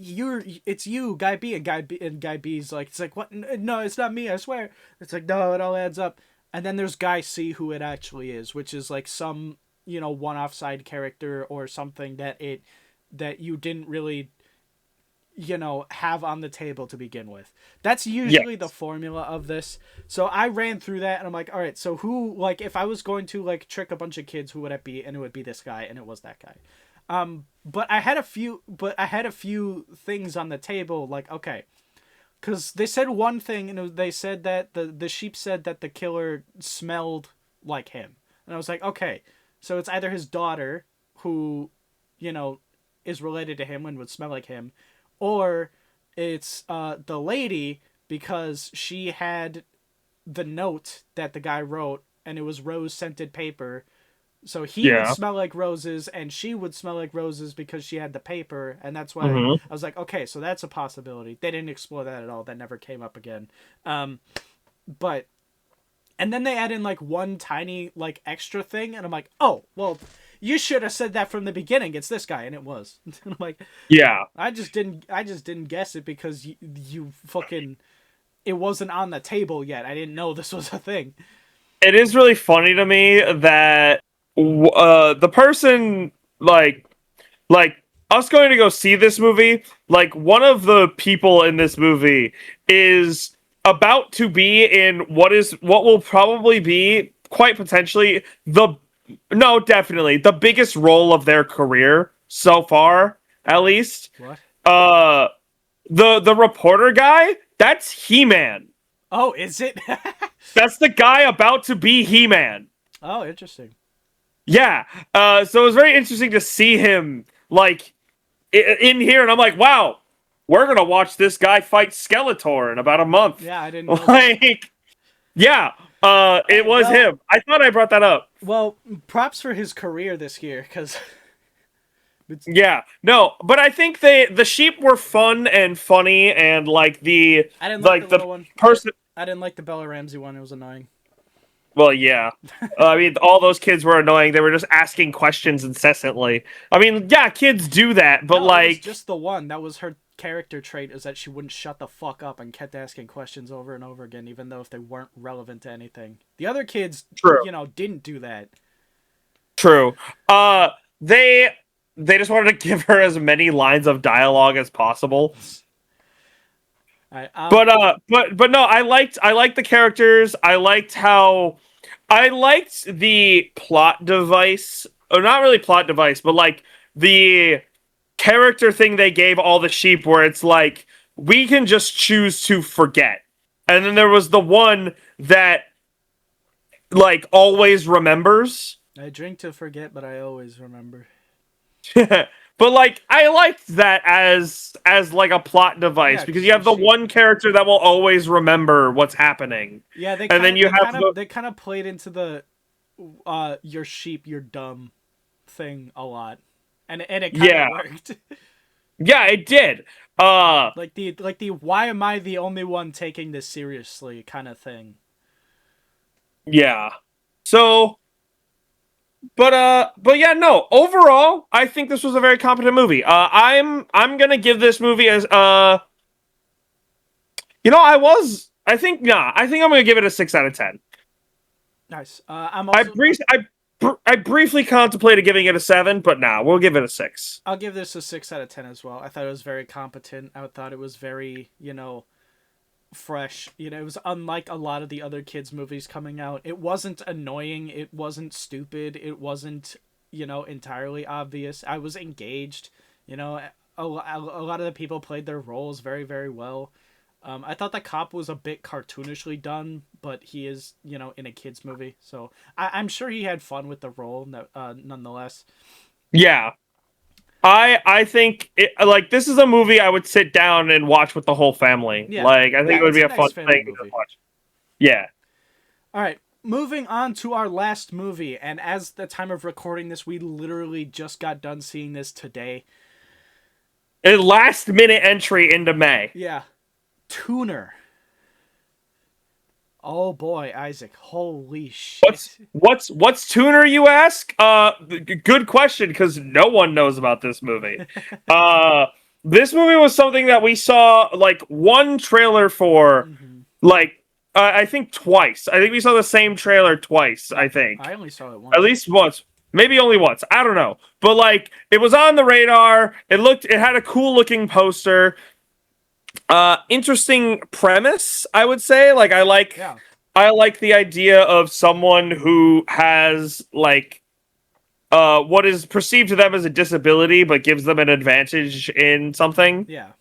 [SPEAKER 1] It's you, guy B. And guy B's like, it's like, what? No, it's not me, I swear. It's like, no, it all adds up. And then there's guy C, who it actually is, which is like some one-off side character or something that you didn't really have on the table to begin with. That's usually the formula of this. So I ran through that and I'm like, all right, so who, like, if I was going to like trick a bunch of kids, who would it be? And it would be this guy, and it was that guy. But I had a few things on the table, like, okay, because they said one thing, and they said that the sheep said that the killer smelled like him. And I was like, okay, so it's either his daughter, who, is related to him and would smell like him, or it's the lady, because she had the note that the guy wrote, and it was rose-scented paper. So he would smell like roses, and she would smell like roses because she had the paper, and that's why I was like, okay, so that's a possibility. They didn't explore that at all. That never came up again. But and then they add in like one tiny like extra thing, and I'm like, oh, well, you should have said that from the beginning. It's this guy, and it was. And I'm like,
[SPEAKER 2] Yeah.
[SPEAKER 1] I just didn't guess it because you fucking, it wasn't on the table yet. I didn't know this was a thing.
[SPEAKER 2] It is really funny to me that the person like us going to go see this movie, like one of the people in this movie is about to be in what will probably be quite potentially definitely the biggest role of their career so far, at least.
[SPEAKER 1] What?
[SPEAKER 2] The reporter guy, that's He-Man.
[SPEAKER 1] Oh, is it?
[SPEAKER 2] That's the guy about to be He-Man.
[SPEAKER 1] Oh, interesting.
[SPEAKER 2] Yeah. So it was very interesting to see him like in here, and I'm like, wow, we're gonna watch this guy fight Skeletor in about a month.
[SPEAKER 1] Yeah, I didn't know
[SPEAKER 2] like, yeah. It was him. I thought I brought that up.
[SPEAKER 1] Well, props for his career this year, because.
[SPEAKER 2] Yeah, no, but I think the sheep were fun and funny, and like
[SPEAKER 1] I didn't like the little one.
[SPEAKER 2] person.
[SPEAKER 1] I didn't like the Bella Ramsey one. It was annoying.
[SPEAKER 2] Well, yeah. I mean, all those kids were annoying. They were just asking questions incessantly. I mean, yeah, kids do that, but
[SPEAKER 1] no,
[SPEAKER 2] like,
[SPEAKER 1] it was just the one. That was her character trait, is that she wouldn't shut the fuck up and kept asking questions over and over again, even though if they weren't relevant to anything. The other kids,
[SPEAKER 2] True.
[SPEAKER 1] Didn't do that.
[SPEAKER 2] True. They just wanted to give her as many lines of dialogue as possible.
[SPEAKER 1] Right,
[SPEAKER 2] but no, I liked the characters. I liked the plot device, or not really plot device, but like the character thing they gave all the sheep where it's like, we can just choose to forget. And then there was the one that like always remembers.
[SPEAKER 1] I drink to forget, but I always remember.
[SPEAKER 2] But like I liked that as like a plot device
[SPEAKER 1] Yeah,
[SPEAKER 2] because
[SPEAKER 1] 'cause
[SPEAKER 2] you have the
[SPEAKER 1] she-
[SPEAKER 2] one character that will always remember what's happening.
[SPEAKER 1] Yeah, they
[SPEAKER 2] And
[SPEAKER 1] kind
[SPEAKER 2] then
[SPEAKER 1] of
[SPEAKER 2] you have the
[SPEAKER 1] they kind of played into the you're sheep, you're dumb thing a lot. And it kind
[SPEAKER 2] yeah.
[SPEAKER 1] of worked.
[SPEAKER 2] Yeah, it did.
[SPEAKER 1] like the why am I the only one taking this seriously kind of thing.
[SPEAKER 2] Yeah. So but yeah, no. Overall, I think this was a very competent movie. I'm gonna give this movie as I think I'm gonna give it a 6 out of 10.
[SPEAKER 1] Nice. I'm
[SPEAKER 2] I
[SPEAKER 1] also
[SPEAKER 2] brief I briefly contemplated giving it a 7, but nah, we'll give it a 6.
[SPEAKER 1] I'll give this a 6 out of 10 as well. I thought it was very competent. I thought it was very, fresh. It was unlike a lot of the other kids' movies coming out. It wasn't annoying. It wasn't stupid. It wasn't, entirely obvious. I was engaged. A lot of the people played their roles very, very well. I thought the cop was a bit cartoonishly done, but he is, in a kids movie, so I'm sure he had fun with the role, nonetheless.
[SPEAKER 2] Yeah. I think like this is a movie I would sit down and watch with the whole family.
[SPEAKER 1] Yeah,
[SPEAKER 2] Like I think it would
[SPEAKER 1] it's
[SPEAKER 2] be
[SPEAKER 1] a
[SPEAKER 2] a fun
[SPEAKER 1] nice family
[SPEAKER 2] thing to
[SPEAKER 1] movie.
[SPEAKER 2] watch. Yeah.
[SPEAKER 1] All right, moving on to our last movie, and as the time of recording this, we literally just got done seeing this today.
[SPEAKER 2] A last minute entry into May.
[SPEAKER 1] Yeah, Tuner. Oh boy, Isaac! Holy shit!
[SPEAKER 2] What's Tuner, you ask? Good question because no one knows about this movie. This movie was something that we saw like one trailer for, like I think twice. I think we saw the same trailer twice. I think
[SPEAKER 1] I only saw it once.
[SPEAKER 2] at least once, maybe only once. I don't know, but like it was on the radar. It had a cool looking poster. Interesting premise, I would say. Like
[SPEAKER 1] Yeah.
[SPEAKER 2] I like the idea of someone who has like what is perceived to them as a disability but gives them an advantage in something.
[SPEAKER 1] Yeah.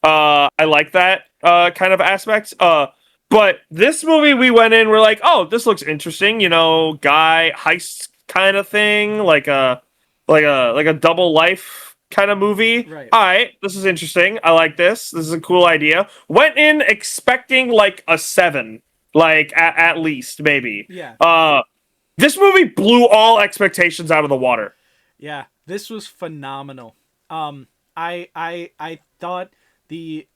[SPEAKER 2] I like that kind of aspect. But this movie we went in, we're like, oh, this looks interesting, guy heist kind of thing, like a double life kind of movie.
[SPEAKER 1] Right.
[SPEAKER 2] All right, this is interesting. I like this. This is a cool idea. Went in expecting like a 7, like at least maybe.
[SPEAKER 1] Yeah.
[SPEAKER 2] This movie blew all expectations out of the water.
[SPEAKER 1] Yeah. This was phenomenal. I thought the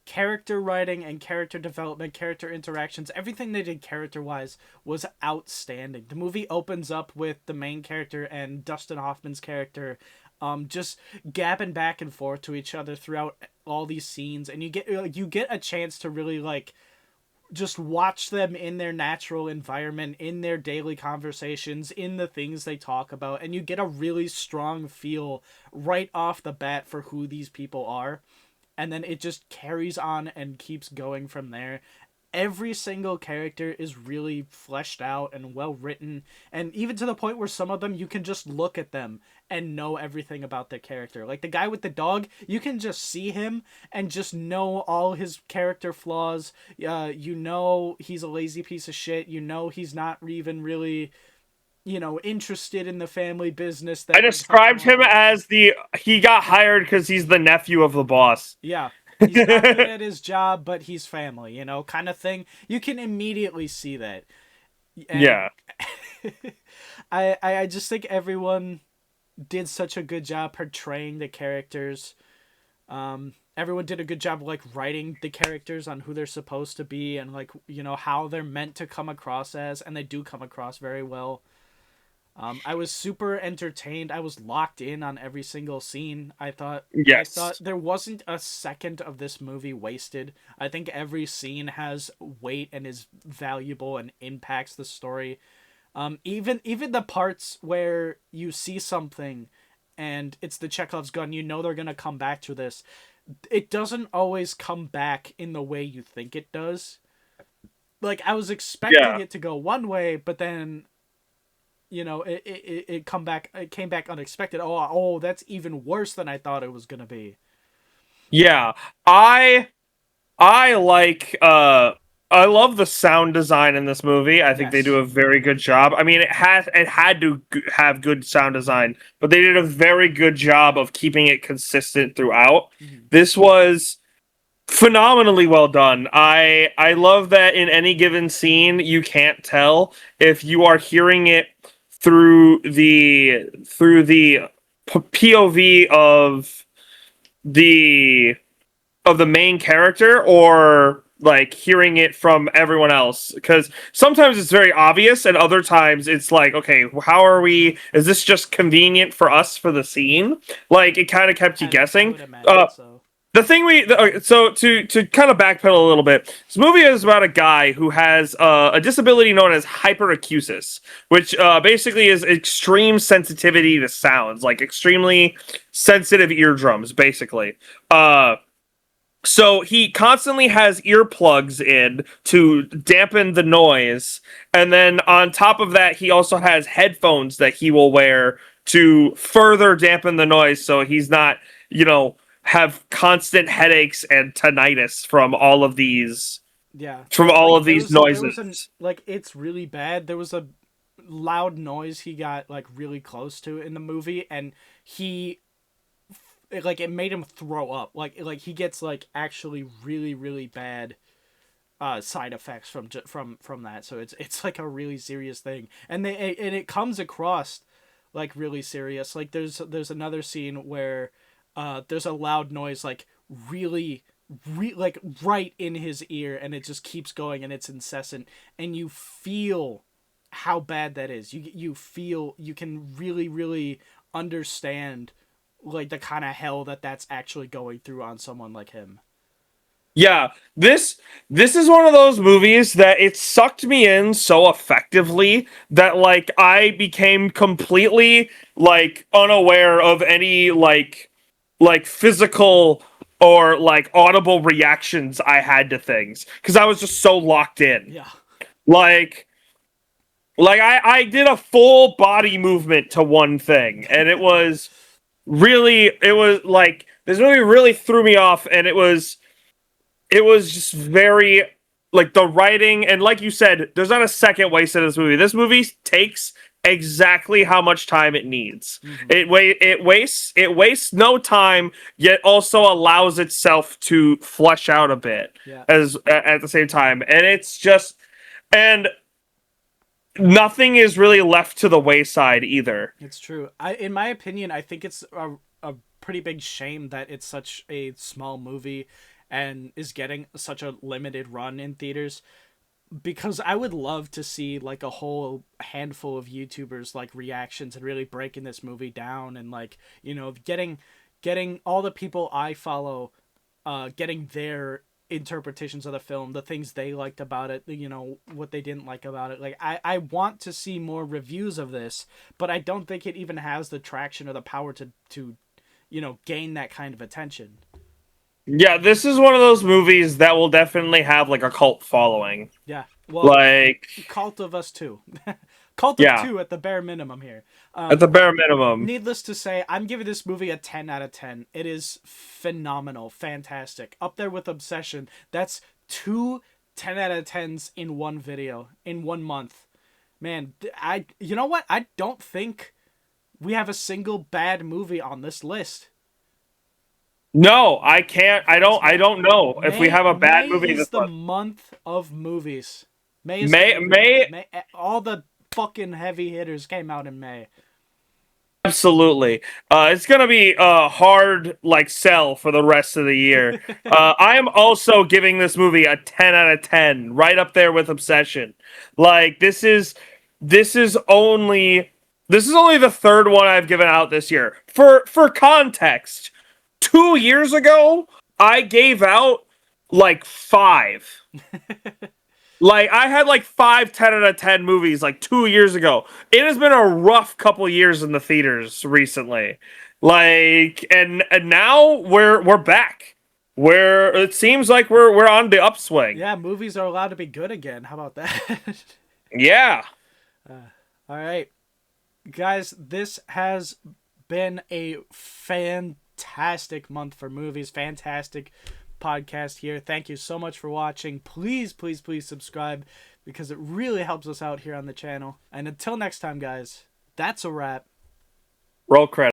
[SPEAKER 1] character writing and character development, character interactions, everything they did character-wise was outstanding. The movie opens up with the main character and Dustin Hoffman's character just gabbing back and forth to each other throughout all these scenes, and you get a chance to really like just watch them in their natural environment, in their daily conversations, in the things they talk about, and you get a really strong feel right off the bat for who these people are. And then it just carries on and keeps going from there. Every single character is really fleshed out and well written, and even to the point where some of them you can just look at them and know everything about their character. Like the guy with the dog, you can just see him and just know all his character flaws. He's a lazy piece of shit. He's not even really interested in the family business.
[SPEAKER 2] I described him as he got hired because he's the nephew of the boss.
[SPEAKER 1] Yeah. He's not good at his job, but he's family, kind of thing. You can immediately see that. And
[SPEAKER 2] yeah.
[SPEAKER 1] I just think everyone did such a good job portraying the characters. Everyone did a good job like writing the characters on who they're supposed to be and like, how they're meant to come across as, and they do come across very well. I was super entertained. I was locked in on every single scene.
[SPEAKER 2] Yes.
[SPEAKER 1] I thought there wasn't a second of this movie wasted. I think every scene has weight and is valuable and impacts the story. Even the parts where you see something and it's the Chekhov's gun, they're going to come back to this. It doesn't always come back in the way you think it does. Like I was expecting it to go one way, but then it came back unexpected. Oh, that's even worse than I thought it was gonna be.
[SPEAKER 2] Yeah, I like I love the sound design in this movie. I think they do
[SPEAKER 1] Yes.
[SPEAKER 2] a very good job. I mean, it had to have good sound design, but they did a very good job of keeping it consistent throughout.
[SPEAKER 1] Mhm.
[SPEAKER 2] This was phenomenally well done. I love that in any given scene you can't tell if you are hearing it through the POV the of the main character or like hearing it from everyone else, because sometimes it's very obvious and other times it's like, okay, how are we, is this just convenient for us for the scene? Like it kind of kept you
[SPEAKER 1] I
[SPEAKER 2] guessing.
[SPEAKER 1] would imagine so.
[SPEAKER 2] The thing so to kind of backpedal a little bit, this movie is about a guy who has a disability known as hyperacusis, which basically is extreme sensitivity to sounds, like extremely sensitive eardrums, basically. So he constantly has earplugs in to dampen the noise, and then on top of that, he also has headphones that he will wear to further dampen the noise, so he's not, you know, have constant headaches and tinnitus
[SPEAKER 1] Yeah,
[SPEAKER 2] from all
[SPEAKER 1] like
[SPEAKER 2] of these noises.
[SPEAKER 1] it's really bad. There was a loud noise he got like really close to in the movie, and it made him throw up. Like he gets like actually really really bad side effects from that. So it's like a really serious thing, and it comes across like really serious. Like there's another scene where there's a loud noise like really like right in his ear, and it just keeps going and it's incessant, and you feel how bad that is. You feel, you can really really understand like the kind of hell that's actually going through on someone like him.
[SPEAKER 2] Yeah, this is one of those movies that it sucked me in so effectively that like I became completely like unaware of any like physical or like audible reactions I had to things because I was just so locked in.
[SPEAKER 1] Yeah.
[SPEAKER 2] Like I did a full body movement to one thing, and it was like this movie really threw me off, and it was just very like the writing, and like you said, there's not a second wasted in this movie. This movie takes exactly how much time it needs.
[SPEAKER 1] Hmm.
[SPEAKER 2] It wastes no time, yet also allows itself to flesh out a bit
[SPEAKER 1] Yeah,
[SPEAKER 2] as at the same time. And it's just, and nothing is really left to the wayside either.
[SPEAKER 1] it's true. In my opinion, I think it's a pretty big shame that it's such a small movie and is getting such a limited run in theaters, because I would love to see like a whole handful of YouTubers like reactions and really breaking this movie down, and like, getting all the people I follow getting their interpretations of the film, the things they liked about it, what they didn't like about it. Like I want to see more reviews of this, but I don't think it even has the traction or the power to gain that kind of attention.
[SPEAKER 2] Yeah, this is one of those movies that will definitely have like a cult following.
[SPEAKER 1] Yeah. Well,
[SPEAKER 2] Like,
[SPEAKER 1] Cult of Us too. Cult of
[SPEAKER 2] yeah,
[SPEAKER 1] two at the bare minimum here.
[SPEAKER 2] at the bare minimum.
[SPEAKER 1] Needless to say, I'm giving this movie a 10 out of 10. It is phenomenal, fantastic. Up there with Obsession. That's two 10 out of 10s in one video, in 1 month. Man, you know what? I don't think we have a single bad movie on this list.
[SPEAKER 2] No, I can't. I don't know if we have a bad
[SPEAKER 1] May
[SPEAKER 2] movie
[SPEAKER 1] is
[SPEAKER 2] this
[SPEAKER 1] the
[SPEAKER 2] month.
[SPEAKER 1] month of movies. May is
[SPEAKER 2] May May
[SPEAKER 1] May. All the fucking heavy hitters came out in May.
[SPEAKER 2] absolutely. It's gonna be a hard like sell for the rest of the year. I am also giving this movie a 10 out of 10, right up there with Obsession. Like this is only this is only the third one I've given out this year. For context, 2 years ago I gave out like five. Like I had like 5 10 out of 10 movies like 2 years ago. It has been a rough couple years in the theaters recently. Like and now we're back. Where it seems like we're on the upswing.
[SPEAKER 1] Yeah, movies are allowed to be good again. How about that?
[SPEAKER 2] Yeah.
[SPEAKER 1] All right. Guys, this has been a fantastic month for movies. Fantastic podcast here. Thank you so much for watching. Please, please, please subscribe because it really helps us out here on the channel. And until next time, guys, that's a wrap.
[SPEAKER 2] Roll credits.